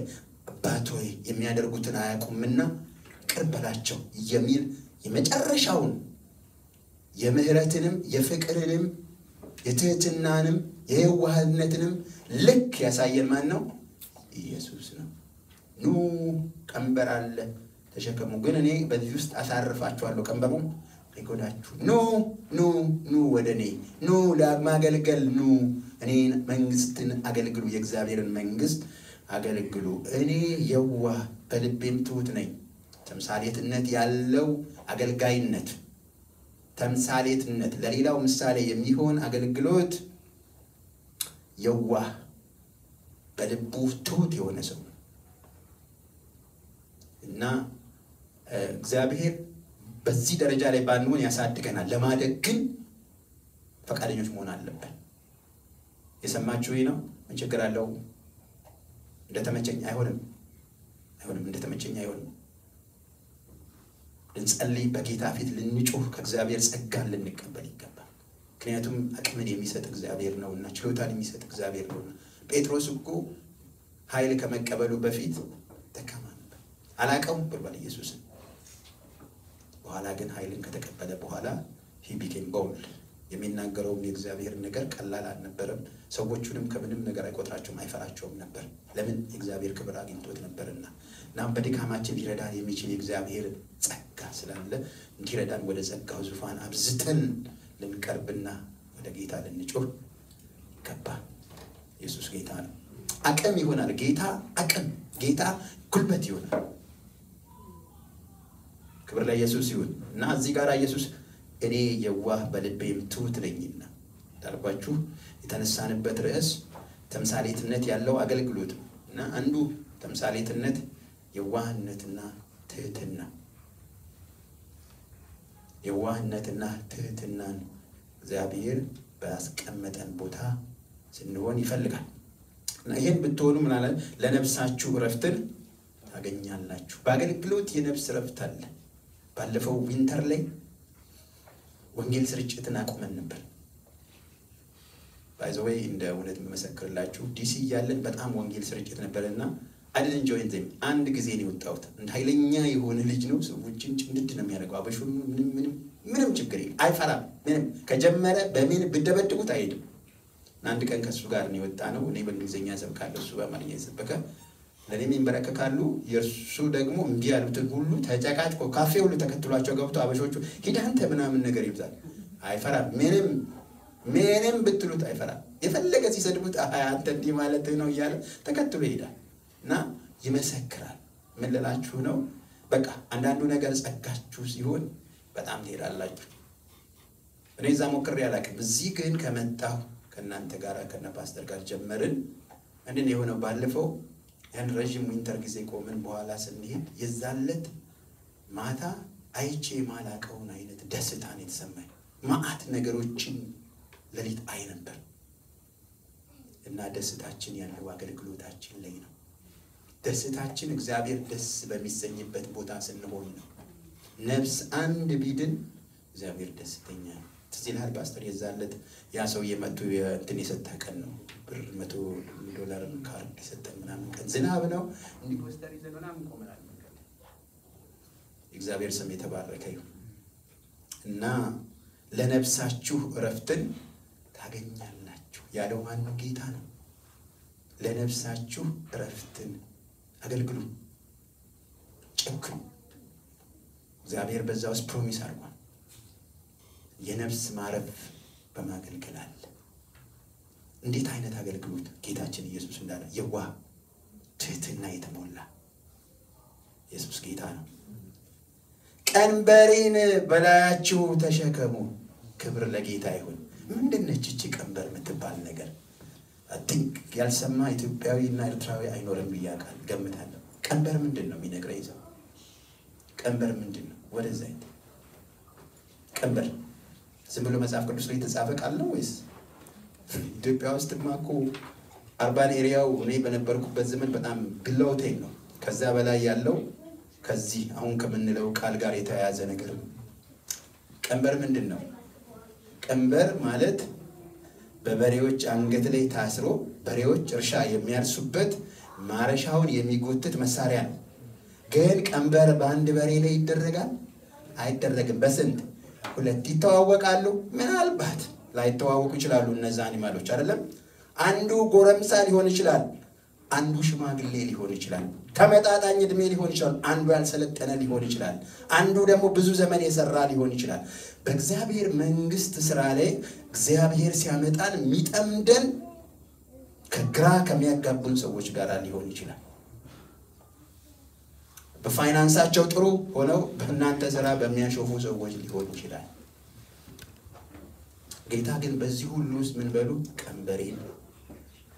አባት ሆይ የሚያደርጉትን አያውቁምና ይቅር በላቸው የሚል የመጨረሻውን የምህረትንም የፍቅርንም የትህትናንም የዋህነትንም ልክ ያሳየን ማን ነው? ኢየሱስ ነው። ኑ ቀንበር አለ ተሸከሙ፣ ግን እኔ በዚህ ውስጥ አሳርፋችኋለሁ። ቀንበሩም አይጎዳችሁ። ኑ ወደ እኔ ኑ ለማገልገል ኑ። እኔን መንግስትን አገልግሉ፣ የእግዚአብሔርን መንግስት አገልግሉ። እኔ የዋህ በልቤም ትሑት ነኝ። ተምሳሌትነት ያለው አገልጋይነት፣ ተምሳሌትነት ለሌላው ምሳሌ የሚሆን አገልግሎት የዋህ በልቡ ትሑት የሆነ ሰው እና እግዚአብሔር በዚህ ደረጃ ላይ ባንሆን ያሳድገናል። ለማደግ ግን ፈቃደኞች መሆን አለብን። የሰማችሁ ነው። ምን ችግር አለው? እንደተመቸኝ አይሆንም፣ እንደተመቸኝ አይሆንም። ልንጸልይ፣ በጌታ ፊት ልንጮህ፣ ከእግዚአብሔር ጸጋን ልንቀበል ይገባል። ምክንያቱም አቅምን የሚሰጥ እግዚአብሔር ነውና፣ ችሎታን የሚሰጥ እግዚአብሔር ነውና። ጴጥሮስ እኮ ኃይል ከመቀበሉ በፊት ደካማ ነበር፣ አላቀውም ብሏል ኢየሱስን። በኋላ ግን ኃይልን ከተቀበለ በኋላ he became bold። የሚናገረውም የእግዚአብሔር ነገር ቀላል አልነበረም። ሰዎቹንም ከምንም ነገር አይቆጥራቸውም፣ አይፈራቸውም ነበር። ለምን? የእግዚአብሔር ክብር አግኝቶት ነበርና። እናም በድካማችን ሊረዳን የሚችል የእግዚአብሔር ጸጋ ስላለ እንዲረዳን ወደ ጸጋው ዙፋን አብዝተን ልንቀርብና ወደ ጌታ ልንጮህ ይገባል። ኢየሱስ ጌታ ነው። አቅም ይሆናል ጌታ፣ አቅም ጌታ ጉልበት ይሆናል። ክብር ለኢየሱስ ይሁን። እና እዚህ ጋር ኢየሱስ እኔ የዋህ በልቤም ትሑት ነኝና እንዳልኳችሁ የተነሳንበት ርዕስ ተምሳሌትነት ያለው አገልግሎት ነው። እና አንዱ ተምሳሌትነት የዋህነትና ትህትና፣ የዋህነትና ትህትናን እግዚአብሔር ባስቀመጠን ቦታ ስንሆን ይፈልጋል። እና ይሄን ብትሆኑ ምናለ ለነፍሳችሁ እረፍትን ታገኛላችሁ። በአገልግሎት የነፍስ እረፍት አለ። ባለፈው ዊንተር ላይ ወንጌል ስርጭትን አቁመን ነበር። ባይ ዘ ወይ እንደ እውነት መሰክርላችሁ ዲሲ ያለን በጣም ወንጌል ስርጭት ነበርና አይደል ጆይን ዘም አንድ ጊዜ ነው የወጣሁት። እንደ ኃይለኛ የሆነ ልጅ ነው፣ ሰዎችን ጭንድድ ነው የሚያደርገው። አበሹን ምንም ችግር የለም፣ አይፈራም። ምንም ከጀመረ በምን ብደበድቡት አይሄድም። አንድ ቀን ከሱ ጋር ነው የወጣ ነው። እኔ በእንግሊዝኛ ሰብካለሁ፣ እሱ በአማርኛ ይሰበከ። ለኔም ይንበረከካሉ። የእርሱ ደግሞ እምቢ ያሉትን ሁሉ ተጨቃጭቆ ካፌ ሁሉ ተከትሏቸው ገብቶ አበሾቹ ሂድ አንተ ምናምን ነገር ይብዛል። አይፈራም። ምንም ብትሉት አይፈራም። የፈለገ ሲሰድቡት አንተ እንዲህ ማለት ነው እያለ ተከትሎ ይሄዳል እና ይመሰክራል። ምን ልላችሁ ነው? በቃ አንዳንዱ ነገር ጸጋችሁ ሲሆን በጣም ትሄዳላችሁ። እኔ እዛ ሞክሬ አላውቅም። እዚህ ግን ከመጣሁ ከእናንተ ጋር ከነ ፓስተር ጋር ጀመርን። እንድን የሆነው ባለፈው ያን ረዥም ዊንተር ጊዜ ቆምን። በኋላ ስንሄድ የዛለት ማታ አይቼ የማላቀውን አይነት ደስታን የተሰማኝ ማአት ነገሮችን ለሊት አይ ነበር። እና ደስታችን ያለው አገልግሎታችን ላይ ነው። ደስታችን እግዚአብሔር ደስ በሚሰኝበት ቦታ ስንሆን ነው። ነፍስ አንድ ቢድን እግዚአብሔር ደስተኛ ነው። ትዝ ይልሃል ፓስተር የዛለት ያ ሰውዬ መጥቶ እንትን የሰጠ ቀን ነው። ብር $100 ካርድ የሰጠ ምናምን ቀን ዝናብ ነው እንዲህ ወስተር ይዘን ምናምን ቆመናል። እግዚአብሔር ስም የተባረከ ይሁን። እና ለነፍሳችሁ እረፍትን ታገኛላችሁ ያለው ማነው? ጌታ ነው። ለነፍሳችሁ እረፍትን አገልግሉ፣ ጨክኑ። እግዚአብሔር በዛ ውስጥ ፕሮሚስ አድርጓል። የነፍስ ማረፍ በማገልገል አለ። እንዴት አይነት አገልግሎት! ጌታችን ኢየሱስ እንዳለ የዋህ ትህትና የተሞላ ኢየሱስ ጌታ ነው። ቀንበሬን በላያችሁ ተሸከሙ። ክብር ለጌታ ይሁን። ምንድነች እቺ ቀንበር የምትባል ነገር? አጥንቅ ያልሰማ ኢትዮጵያዊና ኤርትራዊ አይኖርም ብያቃል ገምታለሁ። ቀንበር ምንድነው የሚነግረኝ ሰው? ቀንበር ምንድነው? ወደዛ አይተ ቀንበር ዝም ብሎ መጽሐፍ ቅዱስ ላይ የተጻፈ ቃል ነው ወይስ? ኢትዮጵያ ውስጥ ማኮ አርባን ኤሪያው እኔ በነበርኩበት ዘመን በጣም ግላውቴን ነው። ከዛ በላይ ያለው ከዚህ አሁን ከምንለው ቃል ጋር የተያያዘ ነገር ነው። ቀንበር ምንድነው? ቀንበር ማለት በበሬዎች አንገት ላይ ታስሮ በሬዎች እርሻ የሚያርሱበት ማረሻውን የሚጎትት መሳሪያ ነው። ግን ቀንበር በአንድ በሬ ላይ ይደረጋል? አይደረግም። በስንት ሁለት ይተዋወቃሉ? ምናልባት ላይተዋወቁ ይችላሉ እነዛ አኒማሎች አይደለም። አንዱ ጎረምሳ ሊሆን ይችላል፣ አንዱ ሽማግሌ ሊሆን ይችላል፣ ተመጣጣኝ እድሜ ሊሆን ይችላል፣ አንዱ ያልሰለጠነ ሊሆን ይችላል፣ አንዱ ደግሞ ብዙ ዘመን የሰራ ሊሆን ይችላል። በእግዚአብሔር መንግስት ስራ ላይ እግዚአብሔር ሲያመጣን የሚጠምደን ከግራ ከሚያጋቡን ሰዎች ጋር ሊሆን ይችላል። በፋይናንሳቸው ጥሩ ሆነው በእናንተ ስራ በሚያሾፉ ሰዎች ሊሆን ይችላል። ጌታ ግን በዚህ ሁሉ ውስጥ ምን በሉ? ቀንበሬን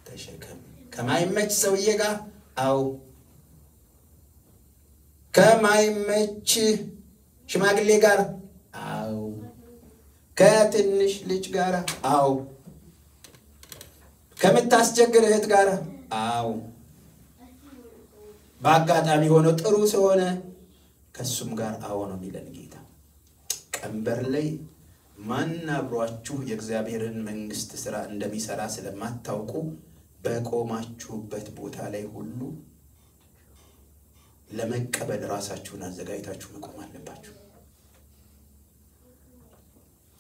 ተሸከም። ከማይመች ሰውዬ ጋር አው ከማይመች ሽማግሌ ጋር? አዎ። ከትንሽ ልጅ ጋር? አዎ። ከምታስቸግር እህት ጋር? አዎ። በአጋጣሚ ሆኖ ጥሩ ስለሆነ ከሱም ጋር አዎ ነው የሚለን ጌታ። ቀንበር ላይ ማን አብሯችሁ የእግዚአብሔርን መንግስት ስራ እንደሚሰራ ስለማታውቁ በቆማችሁበት ቦታ ላይ ሁሉ ለመቀበል ራሳችሁን አዘጋጅታችሁ መቆም አለባችሁ።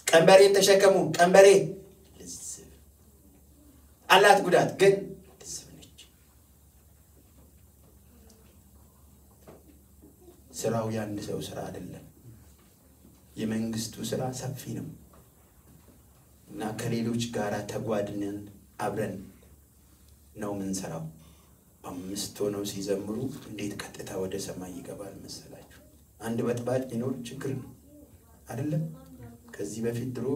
ቀንበሬን ተሸከሙ። ቀንበሬ ልዝብ አላት፣ ጉዳት ግን ልዝብ ነች። ስራው የአንድ ሰው ስራ አይደለም። የመንግስቱ ስራ ሰፊ ነው እና ከሌሎች ጋር ተጓድነን አብረን ነው የምንሰራው። 5 ሆነው ሲዘምሩ እንዴት ቀጥታ ወደ ሰማይ ይገባል መሰላችሁ? አንድ በጥባጭ ሊኖር ችግር ነው አይደለም? ከዚህ በፊት ድሮ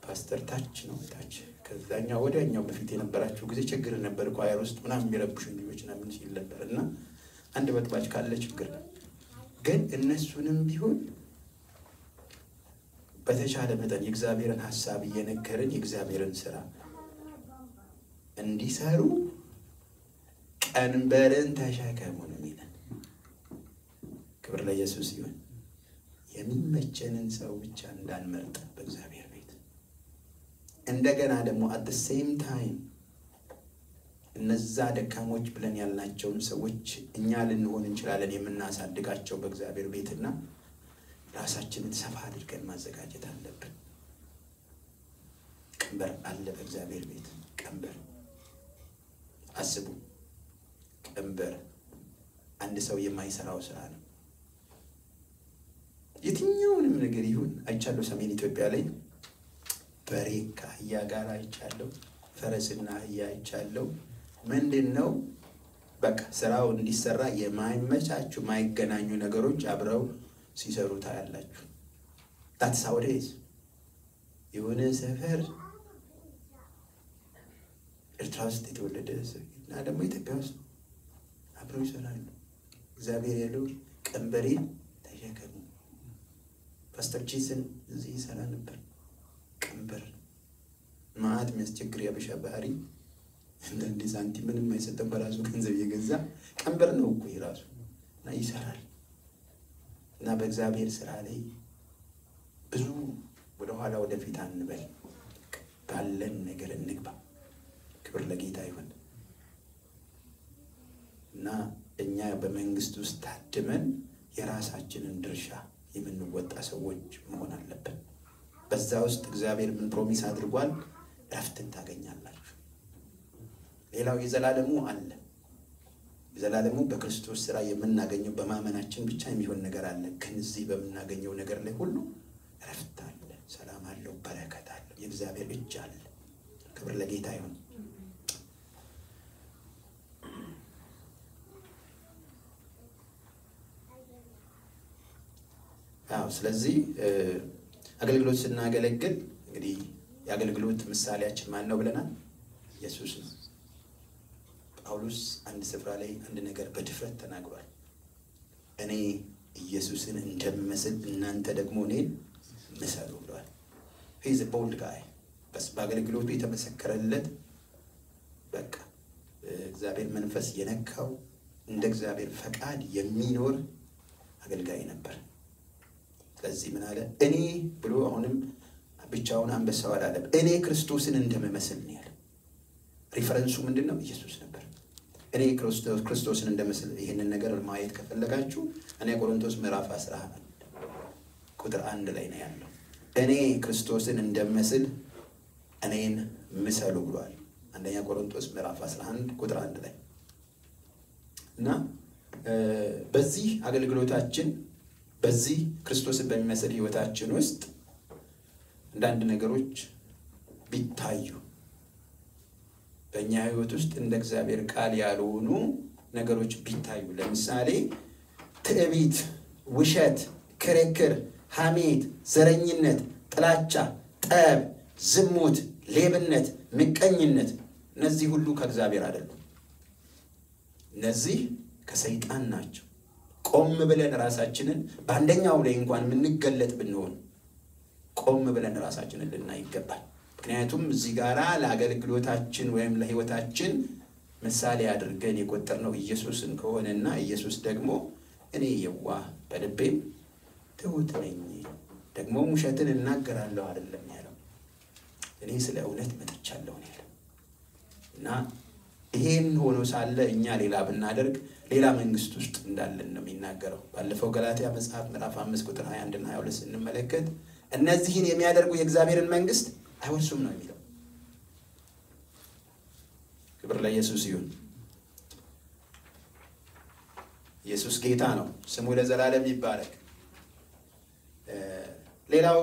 ፓስተር ታች ነው ታች ከዛኛው ወዲያኛው በፊት የነበራችሁ ጊዜ ችግር ነበር። ኳየር ውስጥ ምናምን የሚረብሹ ልጆች እና ምን ሲል ነበር እና አንድ በጥባጭ ካለ ችግር ነው። ግን እነሱንም ቢሆን በተቻለ መጠን የእግዚአብሔርን ሐሳብ እየነገርን የእግዚአብሔርን ስራ እንዲሰሩ ቀንበርን ተሸከሙ ነው የሚለን። ክብር ለኢየሱስ ይሁን። የሚመቸንን ሰው ብቻ እንዳንመርጥ በእግዚአብሔር ቤት። እንደገና ደግሞ at the same time እነዛ ደካሞች ብለን ያልናቸውን ሰዎች እኛ ልንሆን እንችላለን የምናሳድጋቸው በእግዚአብሔር ቤትና ራሳችንን ሰፋ አድርገን ማዘጋጀት አለብን። ቀንበር አለ በእግዚአብሔር ቤት። ቀንበር አስቡ። ቀንበር አንድ ሰው የማይሰራው ስራ ነው። የትኛውንም ነገር ይሁን አይቻለሁ። ሰሜን ኢትዮጵያ ላይ በሬ ከአህያ ጋር አይቻለሁ። ፈረስና አህያ አይቻለሁ። ምንድነው በቃ ስራው እንዲሰራ የማይመቻቹ ማይገናኙ ነገሮች አብረው ሲሰሩ ታያላችሁ። that's how it is። የሆነ ሰፈር ኤርትራ ውስጥ የተወለደ እና ደግሞ ኢትዮጵያ ውስጥ አብረው ይሰራሉ። እግዚአብሔር ያለው ቀንበሬን ተሸከሙ። ፓስተር ጂሰን እዚህ ይሰራ ነበር። ቀንበር ማዕት የሚያስቸግር ያበሻ ባህሪ እንደ ሳንቲም ምንም አይሰጠም። በራሱ ገንዘብ የገዛ ቀንበር ነው እኮ የራሱ እና ይሰራል። እና በእግዚአብሔር ስራ ላይ ብዙ ወደ ኋላ ወደፊት አንበል። ባለን ነገር እንግባ። ክብር ለጌታ ይሁን። እና እኛ በመንግስት ውስጥ ታድመን የራሳችንን ድርሻ የምንወጣ ሰዎች መሆን አለብን። በዛ ውስጥ እግዚአብሔር ምን ፕሮሚስ አድርጓል? ረፍትን ታገኛላችሁ። ሌላው የዘላለሙ አለ። የዘላለሙ በክርስቶስ ስራ የምናገኘው በማመናችን ብቻ የሚሆን ነገር አለ። ግን እዚህ በምናገኘው ነገር ላይ ሁሉ ረፍት አለ፣ ሰላም አለው፣ በረከት አለው፣ የእግዚአብሔር እጅ አለ። ክብር ለጌታ ይሁን። ስለዚህ አገልግሎት ስናገለግል እንግዲህ የአገልግሎት ምሳሌያችን ማን ነው ብለናል? ኢየሱስ ነው። ጳውሎስ አንድ ስፍራ ላይ አንድ ነገር በድፍረት ተናግሯል። እኔ ኢየሱስን እንደምመስል እናንተ ደግሞ እኔን ምሰሉ ብሏል። he is a bold guy። በስ በአገልግሎቱ የተመሰከረለት በቃ እግዚአብሔር መንፈስ የነካው እንደ እግዚአብሔር ፈቃድ የሚኖር አገልጋይ ነበር። ስለዚህ ምን አለ? እኔ ብሎ አሁንም ብቻውን አንበሳው አላለም። እኔ ክርስቶስን እንደምመስል ነው ያለው። ሪፈረንሱ ምንድነው? ኢየሱስ ነበር። እኔ ክርስቶስን እንደምመስል። ይሄንን ነገር ማየት ከፈለጋችሁ እኔ ቆሮንቶስ ምዕራፍ 11 ቁጥር 1 ላይ ነው ያለው። እኔ ክርስቶስን እንደምመስል እኔን ምሰሉ ብሏል። አንደኛ ቆሮንቶስ ምዕራፍ 11 ቁጥር 1 ላይ እና በዚህ አገልግሎታችን በዚህ ክርስቶስን በሚመስል ህይወታችን ውስጥ አንዳንድ ነገሮች ቢታዩ በእኛ ህይወት ውስጥ እንደ እግዚአብሔር ቃል ያልሆኑ ነገሮች ቢታዩ፣ ለምሳሌ ትዕቢት፣ ውሸት፣ ክርክር፣ ሐሜት፣ ዘረኝነት፣ ጥላቻ፣ ጠብ፣ ዝሙት፣ ሌብነት፣ ምቀኝነት፣ እነዚህ ሁሉ ከእግዚአብሔር አይደሉም። እነዚህ ከሰይጣን ናቸው። ቆም ብለን ራሳችንን በአንደኛው ላይ እንኳን የምንገለጥ ብንሆን ቆም ብለን ራሳችንን ልናይ ይገባል። ምክንያቱም እዚህ ጋራ ለአገልግሎታችን ወይም ለህይወታችን ምሳሌ አድርገን የቆጠርነው ኢየሱስን ከሆነና ኢየሱስ ደግሞ እኔ የዋህ በልቤም ትሁት ነኝ ደግሞ ውሸትን እናገራለሁ አይደለም ያለው፣ እኔ ስለ እውነት መጥቻለሁ ነው ያለው። እና ይሄን ሆኖ ሳለ እኛ ሌላ ብናደርግ ሌላ መንግስት ውስጥ እንዳለን ነው የሚናገረው። ባለፈው ገላትያ መጽሐፍ ምዕራፍ 5 ቁጥር 21 እና 22 ስንመለከት እነዚህን የሚያደርጉ የእግዚአብሔርን መንግስት አይወርሱም ነው የሚለው። ክብር ለኢየሱስ ይሁን። ኢየሱስ ጌታ ነው። ስሙ ለዘላለም ይባረክ። ሌላው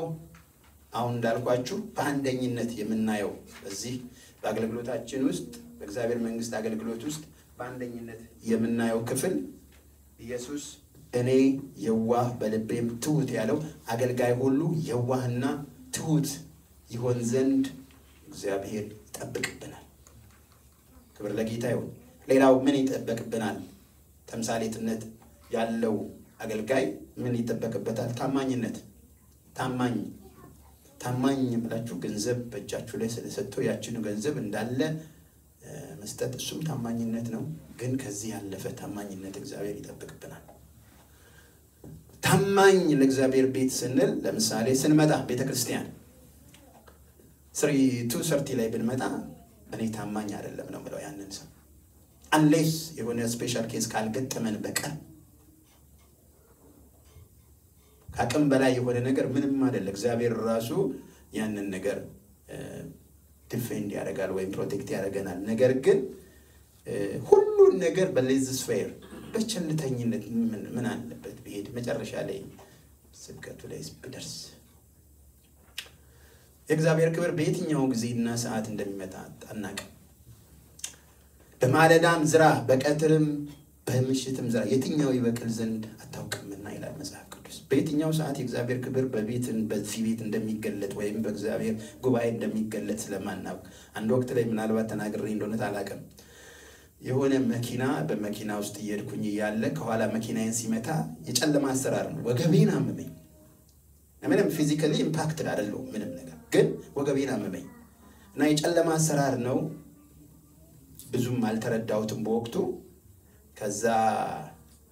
አሁን እንዳልኳችሁ በአንደኝነት የምናየው በዚህ በአገልግሎታችን ውስጥ በእግዚአብሔር መንግስት አገልግሎት ውስጥ በአንደኝነት የምናየው ክፍል ኢየሱስ እኔ የዋህ በልቤም ትሁት ያለው አገልጋይ ሁሉ የዋህና ትሁት ይሆን ዘንድ እግዚአብሔር ይጠብቅብናል። ክብር ለጌታ ይሁን። ሌላው ምን ይጠበቅብናል? ተምሳሌትነት ያለው አገልጋይ ምን ይጠበቅበታል? ታማኝነት። ታማኝ ብላችሁ ገንዘብ በእጃችሁ ላይ ስለሰጠው ያችን ገንዘብ እንዳለ መስጠት እሱም ታማኝነት ነው። ግን ከዚህ ያለፈ ታማኝነት እግዚአብሔር ይጠብቅብናል። ታማኝ ለእግዚአብሔር ቤት ስንል ለምሳሌ ስንመጣ ቤተክርስቲያን 2:30 ላይ ብንመጣ እኔ ታማኝ አይደለም ነው የምለው ያንን ሰው አንሌስ የሆነ ስፔሻል ኬስ ካልገጠመን በቀር ከአቅም በላይ የሆነ ነገር ምንም አይደለ። እግዚአብሔር ራሱ ያንን ነገር ዲፌንድ ያደርጋል ወይም ፕሮቴክት ያደርገናል። ነገር ግን ሁሉን ነገር በሌዝስ ፌር በቸልተኝነት ምን አለበት ብሄድ መጨረሻ ላይ ስብከቱ ላይ ብደርስ የእግዚአብሔር ክብር በየትኛው ጊዜና ሰዓት እንደሚመጣ አናውቅም። በማለዳም ዝራ በቀትርም በምሽትም ዝራ የትኛው ይበቅል ዘንድ አታውቅምና ይላል መጽሐፍ ቅዱስ። በየትኛው ሰዓት የእግዚአብሔር ክብር በዚህ ቤት እንደሚገለጥ ወይም በእግዚአብሔር ጉባኤ እንደሚገለጥ ስለማናውቅ አንድ ወቅት ላይ ምናልባት ተናግሬ እንደሆነ አላውቅም። የሆነ መኪና በመኪና ውስጥ እየሄድኩኝ እያለ ከኋላ መኪናዬን ሲመታ የጨለማ አሰራር ነው። ወገቤን አመመኝ። ምንም ፊዚካሊ ኢምፓክትድ አይደለሁም ምንም ነገር፣ ግን ወገቤን አመመኝ እና የጨለማ አሰራር ነው። ብዙም አልተረዳሁትም በወቅቱ። ከዛ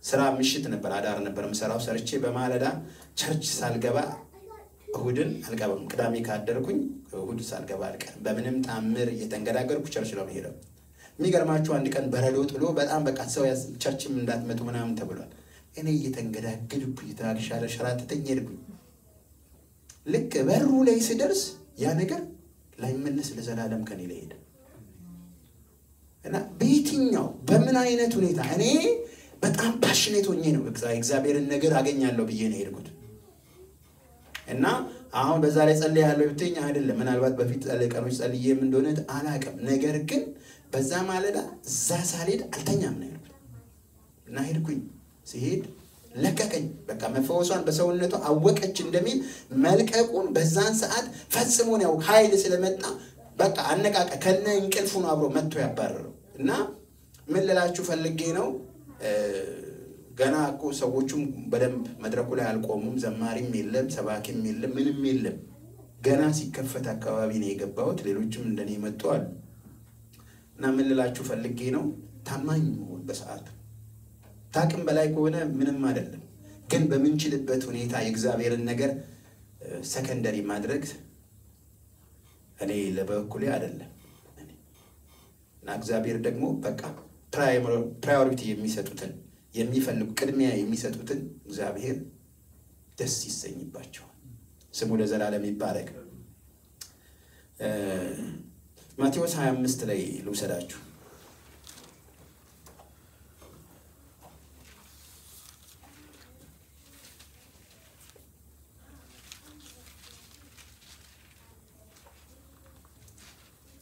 ስራ ምሽት ነበር አዳር ነበር የምሰራው። ሰርቼ በማለዳ ቸርች ሳልገባ እሁድን አልገባም። ቅዳሜ ካደርኩኝ እሁድ ሳልገባ አልቀርም። በምንም ታምር እየተንገዳገርኩ ቸርች ነው የምሄደው። የሚገርማችሁ አንድ ቀን በረዶ ጥሎ በጣም በቃ ሰው ቸርችም እንዳትመጡ ምናምን ተብሏል። እኔ እየተንገዳገድኩ የተራግሻለ ሸራተተኝ ሄድኩኝ። ልክ በሩ ላይ ስደርስ ያ ነገር ላይመለስ ለዘላለም ከኔ ላይ ሄደ እና በየትኛው በምን አይነት ሁኔታ እኔ በጣም ፓሽኔት ሆኜ ነው እግዚአብሔርን ነገር አገኛለሁ ብዬ ነው ሄድኩት። እና አሁን በዛ ላይ ጸልያለሁ ብትኝ አይደለም፣ ምናልባት በፊት ቀኖች ጸልዬም እንደሆነ አላውቅም። ነገር ግን በዛ ማለዳ እዛ ሳልሄድ አልተኛም ነው ያልኩት እና ሄድኩኝ። ሲሄድ ለቀቀኝ። በቃ መፈወሷን በሰውነቷ አወቀች እንደሚል መልቀቁን በዛን ሰዓት ፈጽሞ ነው ኃይል ስለመጣ በቃ አነቃቀ። ከነ እንቅልፉ ነው አብሮ መጥቶ ያባረረው። እና ምን ልላችሁ ፈልጌ ነው ገና እኮ ሰዎቹም በደንብ መድረኩ ላይ አልቆሙም። ዘማሪም የለም፣ ሰባኪም የለም፣ ምንም የለም። ገና ሲከፈት አካባቢ ነው የገባሁት። ሌሎችም እንደኔ መጡ አሉ። እና ምን ልላችሁ ፈልጌ ነው ታማኝ መሆን በሰዓቱ ታቅም በላይ ከሆነ ምንም አይደለም። ግን በምንችልበት ሁኔታ የእግዚአብሔርን ነገር ሰከንደሪ ማድረግ እኔ ለበኩሌ አይደለም። እና እግዚአብሔር ደግሞ በቃ ፕራዮሪቲ የሚሰጡትን የሚፈልጉ ቅድሚያ የሚሰጡትን እግዚአብሔር ደስ ይሰኝባቸዋል። ስሙ ለዘላለም ይባረክ። ማቴዎስ 25 ላይ ልውሰዳችሁ።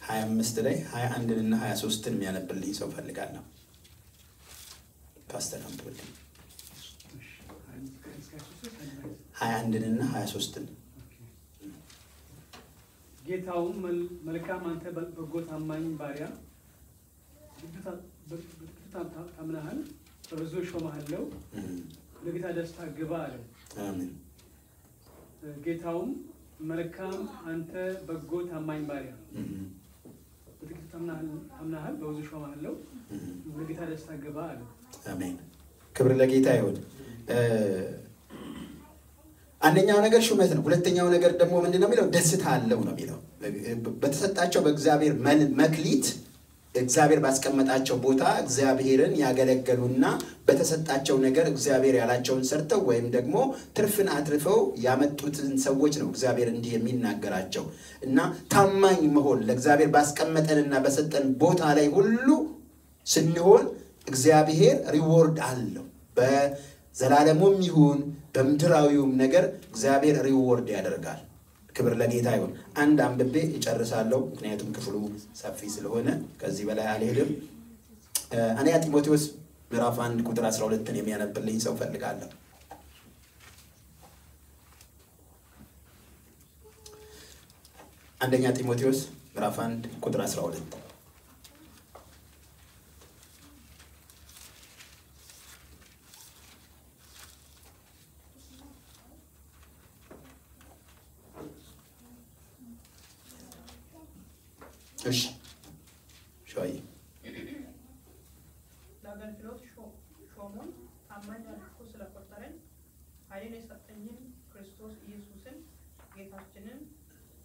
ሀያ አምስት ላይ 21 እና 23 የሚያነብልኝ ሰው ፈልጋለሁ። ፓስተር አምጥልኝ 21 እና 23 ጌታውም መልካም አንተ በጎ ታማኝ ባሪያ ታምናሃል፣ በብዙ ሾመሃለሁ፣ ለጌታ ደስታ ግባ አለው። አሜን። ጌታውም መልካም አንተ በጎ ታማኝ ባሪያ በጥቂቱ ታምናሃል በብዙ ሾምሃለሁ ለጌታ ደስታ ግባ አለው። አሜን። ክብር ለጌታ ይሁን። አንደኛው ነገር ሹመት ነው። ሁለተኛው ነገር ደግሞ ምንድነው የሚለው? ደስታ አለው ነው የሚለው። በተሰጣቸው በእግዚአብሔር መክሊት እግዚአብሔር ባስቀመጣቸው ቦታ እግዚአብሔርን ያገለገሉና በተሰጣቸው ነገር እግዚአብሔር ያላቸውን ሰርተው ወይም ደግሞ ትርፍን አትርፈው ያመጡትን ሰዎች ነው እግዚአብሔር እንዲህ የሚናገራቸው። እና ታማኝ መሆን ለእግዚአብሔር ባስቀመጠንና በሰጠን ቦታ ላይ ሁሉ ስንሆን እግዚአብሔር ሪዎርድ አለው። በዘላለሙም ይሁን በምድራዊውም ነገር እግዚአብሔር ሪዎርድ ያደርጋል። ክብር ለጌታ ይሁን። አንድ አንብቤ እጨርሳለሁ፣ ምክንያቱም ክፍሉ ሰፊ ስለሆነ ከዚህ በላይ አልሄድም። አንደኛ ጢሞቴዎስ ምዕራፍ 1 ቁጥር 12ን የሚያነብልኝ ሰው ፈልጋለሁ። አንደኛ ጢሞቴዎስ ምዕራፍ 1 ቁጥር 12 እሺ ሾይ ለአገልግሎት ሾሞን ታማኝ አድርጎ ስለቆጠረኝ ኃይልን የሰጠኝን ክርስቶስ ኢየሱስን ጌታችንን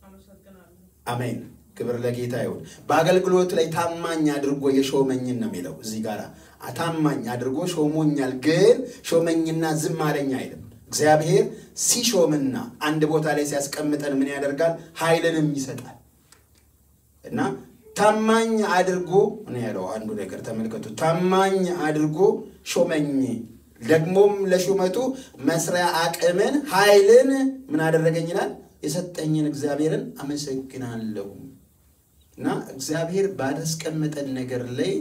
አመሰግናለሁ። አሜን። ክብር ለጌታ ይሁን። በአገልግሎት ላይ ታማኝ አድርጎ የሾመኝን ነው የሚለው እዚህ ጋር። ታማኝ አድርጎ ሾሞኛል፣ ግን ሾመኝና ዝም አለኝ አይልም። እግዚአብሔር ሲሾምና አንድ ቦታ ላይ ሲያስቀምጠን ምን ያደርጋል? ኃይልንም ይሰጣል። እና ታማኝ አድርጎ ነው ያለው። አንዱ ነገር ተመልከቱ። ታማኝ አድርጎ ሾመኝ፣ ደግሞም ለሹመቱ መስሪያ አቅምን ኃይልን ምን አደረገኝ ይላል? የሰጠኝን እግዚአብሔርን አመሰግናለሁ። እና እግዚአብሔር ባስቀመጠን ነገር ላይ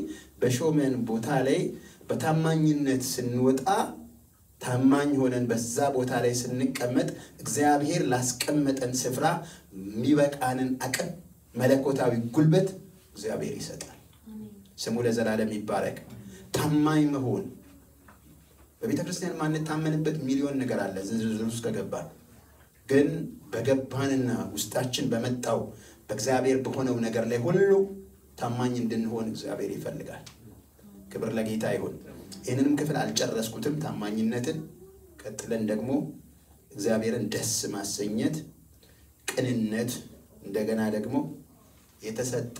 በሾመን ቦታ ላይ በታማኝነት ስንወጣ ታማኝ ሆነን በዛ ቦታ ላይ ስንቀመጥ እግዚአብሔር ላስቀመጠን ስፍራ የሚበቃንን አቅም መለኮታዊ ጉልበት እግዚአብሔር ይሰጣል። ስሙ ለዘላለም ይባረክ። ታማኝ መሆን በቤተ ክርስቲያን ማንታመንበት ሚሊዮን ነገር አለ ዝርዝር ውስጥ ከገባን። ግን በገባንና ውስጣችን በመጣው በእግዚአብሔር በሆነው ነገር ላይ ሁሉ ታማኝ እንድንሆን እግዚአብሔር ይፈልጋል። ክብር ለጌታ ይሁን። ይህንንም ክፍል አልጨረስኩትም። ታማኝነትን ቀጥለን ደግሞ እግዚአብሔርን ደስ ማሰኘት፣ ቅንነት፣ እንደገና ደግሞ የተሰጠ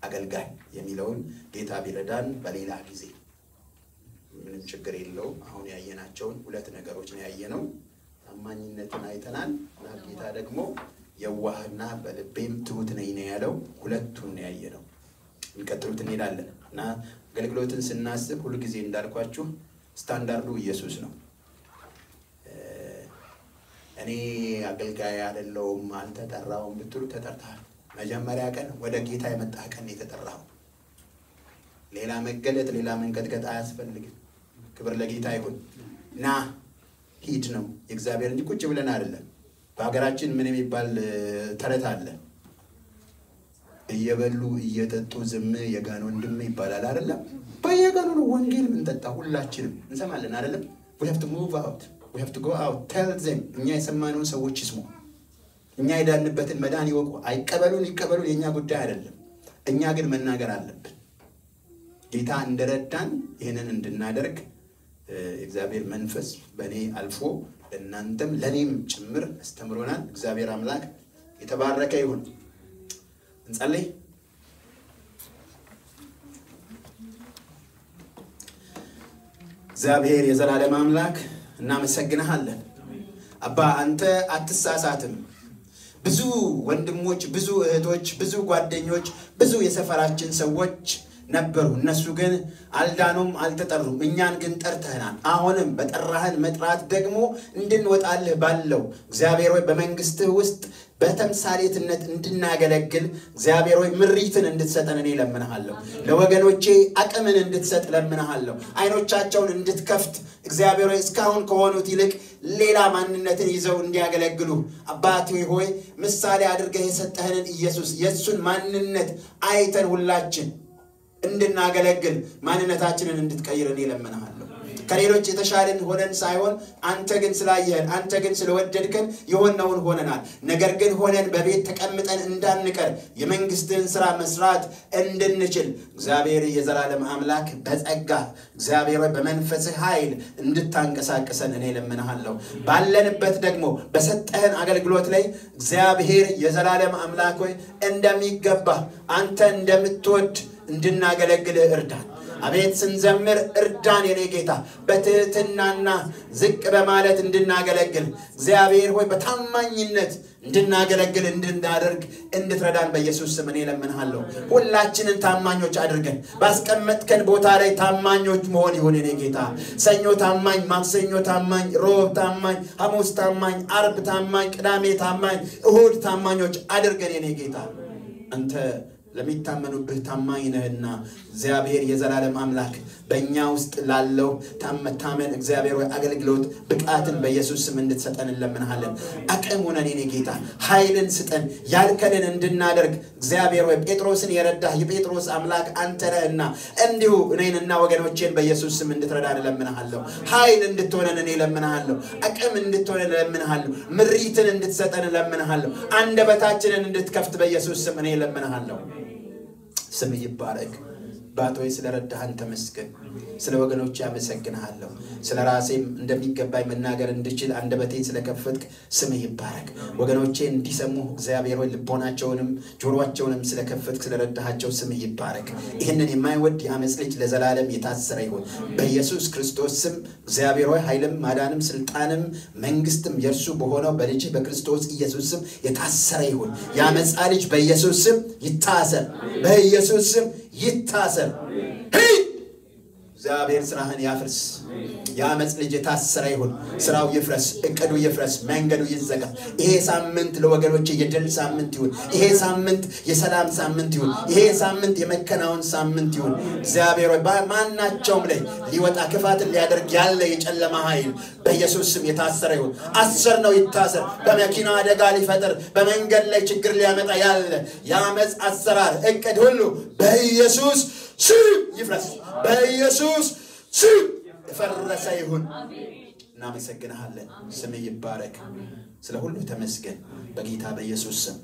አገልጋይ የሚለውን ጌታ ቢረዳን በሌላ ጊዜ ምንም ችግር የለውም። አሁን ያየናቸውን ሁለት ነገሮች ነው ያየነው። ታማኝነትን አይተናል እና ጌታ ደግሞ የዋህና በልቤም ትሁት ነኝ ነው ያለው። ሁለቱን ነው ያየነው። እንቀጥሉት እንሄዳለን እና አገልግሎትን ስናስብ ሁሉ ጊዜ እንዳልኳችሁ ስታንዳርዱ ኢየሱስ ነው። እኔ አገልጋይ አይደለሁም አልተጠራሁም ብትሉ ተጠርተሃል። መጀመሪያ ቀን ወደ ጌታ የመጣ ቀን የተጠራው። ሌላ መገለጥ ሌላ መንቀጥቀጥ አያስፈልግም። ክብር ለጌታ ይሁን። ና ሂድ ነው የእግዚአብሔር እንጂ ቁጭ ብለን አይደለም። በሀገራችን ምን የሚባል ተረት አለ? እየበሉ እየጠጡ ዝም የጋን ወንድም ይባላል አይደለም? በየጋኑ ነው ወንጌል ምንጠጣ ሁላችንም እንሰማለን አይደለም? we have to move out, we have to go out, tell them። እኛ የሰማነውን ሰዎች ይስሙ። እኛ የዳንበትን መዳን ይወቁ። አይቀበሉን ይቀበሉን የኛ ጉዳይ አይደለም። እኛ ግን መናገር አለብን። ጌታ እንደረዳን ይሄንን እንድናደርግ እግዚአብሔር መንፈስ በእኔ አልፎ ለእናንተም ለእኔም ጭምር አስተምሮናል። እግዚአብሔር አምላክ የተባረከ ይሁን። እንጸልይ። እግዚአብሔር የዘላለም አምላክ እናመሰግንሃለን። አባ አንተ አትሳሳትም። ብዙ ወንድሞች፣ ብዙ እህቶች፣ ብዙ ጓደኞች፣ ብዙ የሰፈራችን ሰዎች ነበሩ። እነሱ ግን አልዳኑም፣ አልተጠሩም። እኛን ግን ጠርተህናል። አሁንም በጠራህን መጥራት ደግሞ እንድንወጣልህ ባለው እግዚአብሔር ሆይ በመንግስትህ ውስጥ በተምሳሌትነት እንድናገለግል እግዚአብሔር ሆይ ምሪትን እንድትሰጠን እኔ ለምንሃለሁ። ለወገኖቼ አቅምን እንድትሰጥ ለምንሃለሁ። አይኖቻቸውን እንድትከፍት እግዚአብሔር ሆይ እስካሁን ከሆኑት ይልቅ ሌላ ማንነትን ይዘው እንዲያገለግሉ አባቴ ሆይ ምሳሌ አድርገህ የሰጠህንን ኢየሱስ የሱን ማንነት አይተን ሁላችን እንድናገለግል ማንነታችንን እንድትቀይር እኔ ለምንሃለሁ። ከሌሎች የተሻለን ሆነን ሳይሆን አንተ ግን ስላየህን አንተ ግን ስለወደድከን የሆነውን ሆነናል። ነገር ግን ሆነን በቤት ተቀምጠን እንዳንቀር የመንግስትህን ሥራ መስራት እንድንችል እግዚአብሔር የዘላለም አምላክ በጸጋ እግዚአብሔር በመንፈስህ ኃይል እንድታንቀሳቅሰን እኔ ለምንሃለሁ። ባለንበት ደግሞ በሰጠህን አገልግሎት ላይ እግዚአብሔር የዘላለም አምላክ ሆይ እንደሚገባ አንተ እንደምትወድ እንድናገለግል እርዳን። አቤት ስንዘምር እርዳን የኔ ጌታ። በትህትናና ዝቅ በማለት እንድናገለግል እግዚአብሔር ሆይ በታማኝነት እንድናገለግል እንድናደርግ እንድትረዳን በኢየሱስ ስም እኔ ለምንሃለሁ። ሁላችንን ታማኞች አድርገን ባስቀመጥከን ቦታ ላይ ታማኞች መሆን ይሁን የኔ ጌታ። ሰኞ ታማኝ፣ ማክሰኞ ታማኝ፣ ሮብ ታማኝ፣ ሐሙስ ታማኝ፣ አርብ ታማኝ፣ ቅዳሜ ታማኝ፣ እሁድ ታማኞች አድርገን የኔ ጌታ። አንተ ለሚታመኑብህ ታማኝ ነህና እግዚአብሔር የዘላለም አምላክ በእኛ ውስጥ ላለው ታመን እግዚአብሔር ወይ አገልግሎት ብቃትን በኢየሱስ ስም እንድትሰጠን እንለምንሃለን። አቅም ሆነን የኔ ጌታ ኃይልን ስጠን ያልከንን እንድናደርግ እግዚአብሔር ወይ ጴጥሮስን የረዳህ የጴጥሮስ አምላክ አንተ ነህና እንዲሁ እኔንና ወገኖቼን በኢየሱስ ስም እንድትረዳን እንለምንሃለሁ። ኃይል እንድትሆነን እኔ እለምንሃለሁ። አቅም እንድትሆነን እለምንሃለሁ። ምሪትን እንድትሰጠን እለምንሃለሁ። አንደበታችንን እንድትከፍት በኢየሱስ ስም እኔ እለምንሃለሁ። ስም ይባረክ። ባቶይ ስለረዳህን ተመስገን። ስለ ወገኖች ያመሰግንሃለሁ። ስለ ራሴም እንደሚገባኝ መናገር እንድችል አንደበቴን ስለከፈትክ ስም ይባረክ። ወገኖቼ እንዲሰሙ እግዚአብሔር ሆይ ልቦናቸውንም ጆሮአቸውንም ስለከፈትክ ስለረዳሃቸው ስም ይባረክ። ይህንን የማይወድ የአመጽ ልጅ ለዘላለም የታሰረ ይሁን በኢየሱስ ክርስቶስ ስም። እግዚአብሔር ሆይ ኃይልም ማዳንም ስልጣንም መንግስትም የርሱ በሆነው በልጅ በክርስቶስ ኢየሱስ ስም የታሰረ ይሁን። የአመጽ ልጅ በኢየሱስ ስም ይታሰር፣ በኢየሱስ ስም ይታሰር። እግዚአብሔር ስራህን ያፍርስ። የአመጽ ልጅ የታሰረ ይሁን። ስራው ይፍረስ፣ እቅዱ ይፍረስ፣ መንገዱ ይዘጋ። ይሄ ሳምንት ለወገኖች የድል ሳምንት ይሁን። ይሄ ሳምንት የሰላም ሳምንት ይሁን። ይሄ ሳምንት የመከናወን ሳምንት ይሁን። እግዚአብሔር በማናቸውም ላይ ሊወጣ ክፋትን ሊያደርግ ያለ የጨለማ ኃይል በኢየሱስ ስም የታሰረ ይሁን። አስር ነው ይታሰር። በመኪና አደጋ ሊፈጥር በመንገድ ላይ ችግር ሊያመጣ ያለ የአመጽ አሰራር እቅድ ሁሉ በኢየሱስ ስም ይፍረስ። በኢየሱስ ስም ፈረሰ ይሁን። እናመሰግንሃለን። ስም ይባረክ። ስለ ሁሉ ተመስገን በጌታ በኢየሱስ ስም።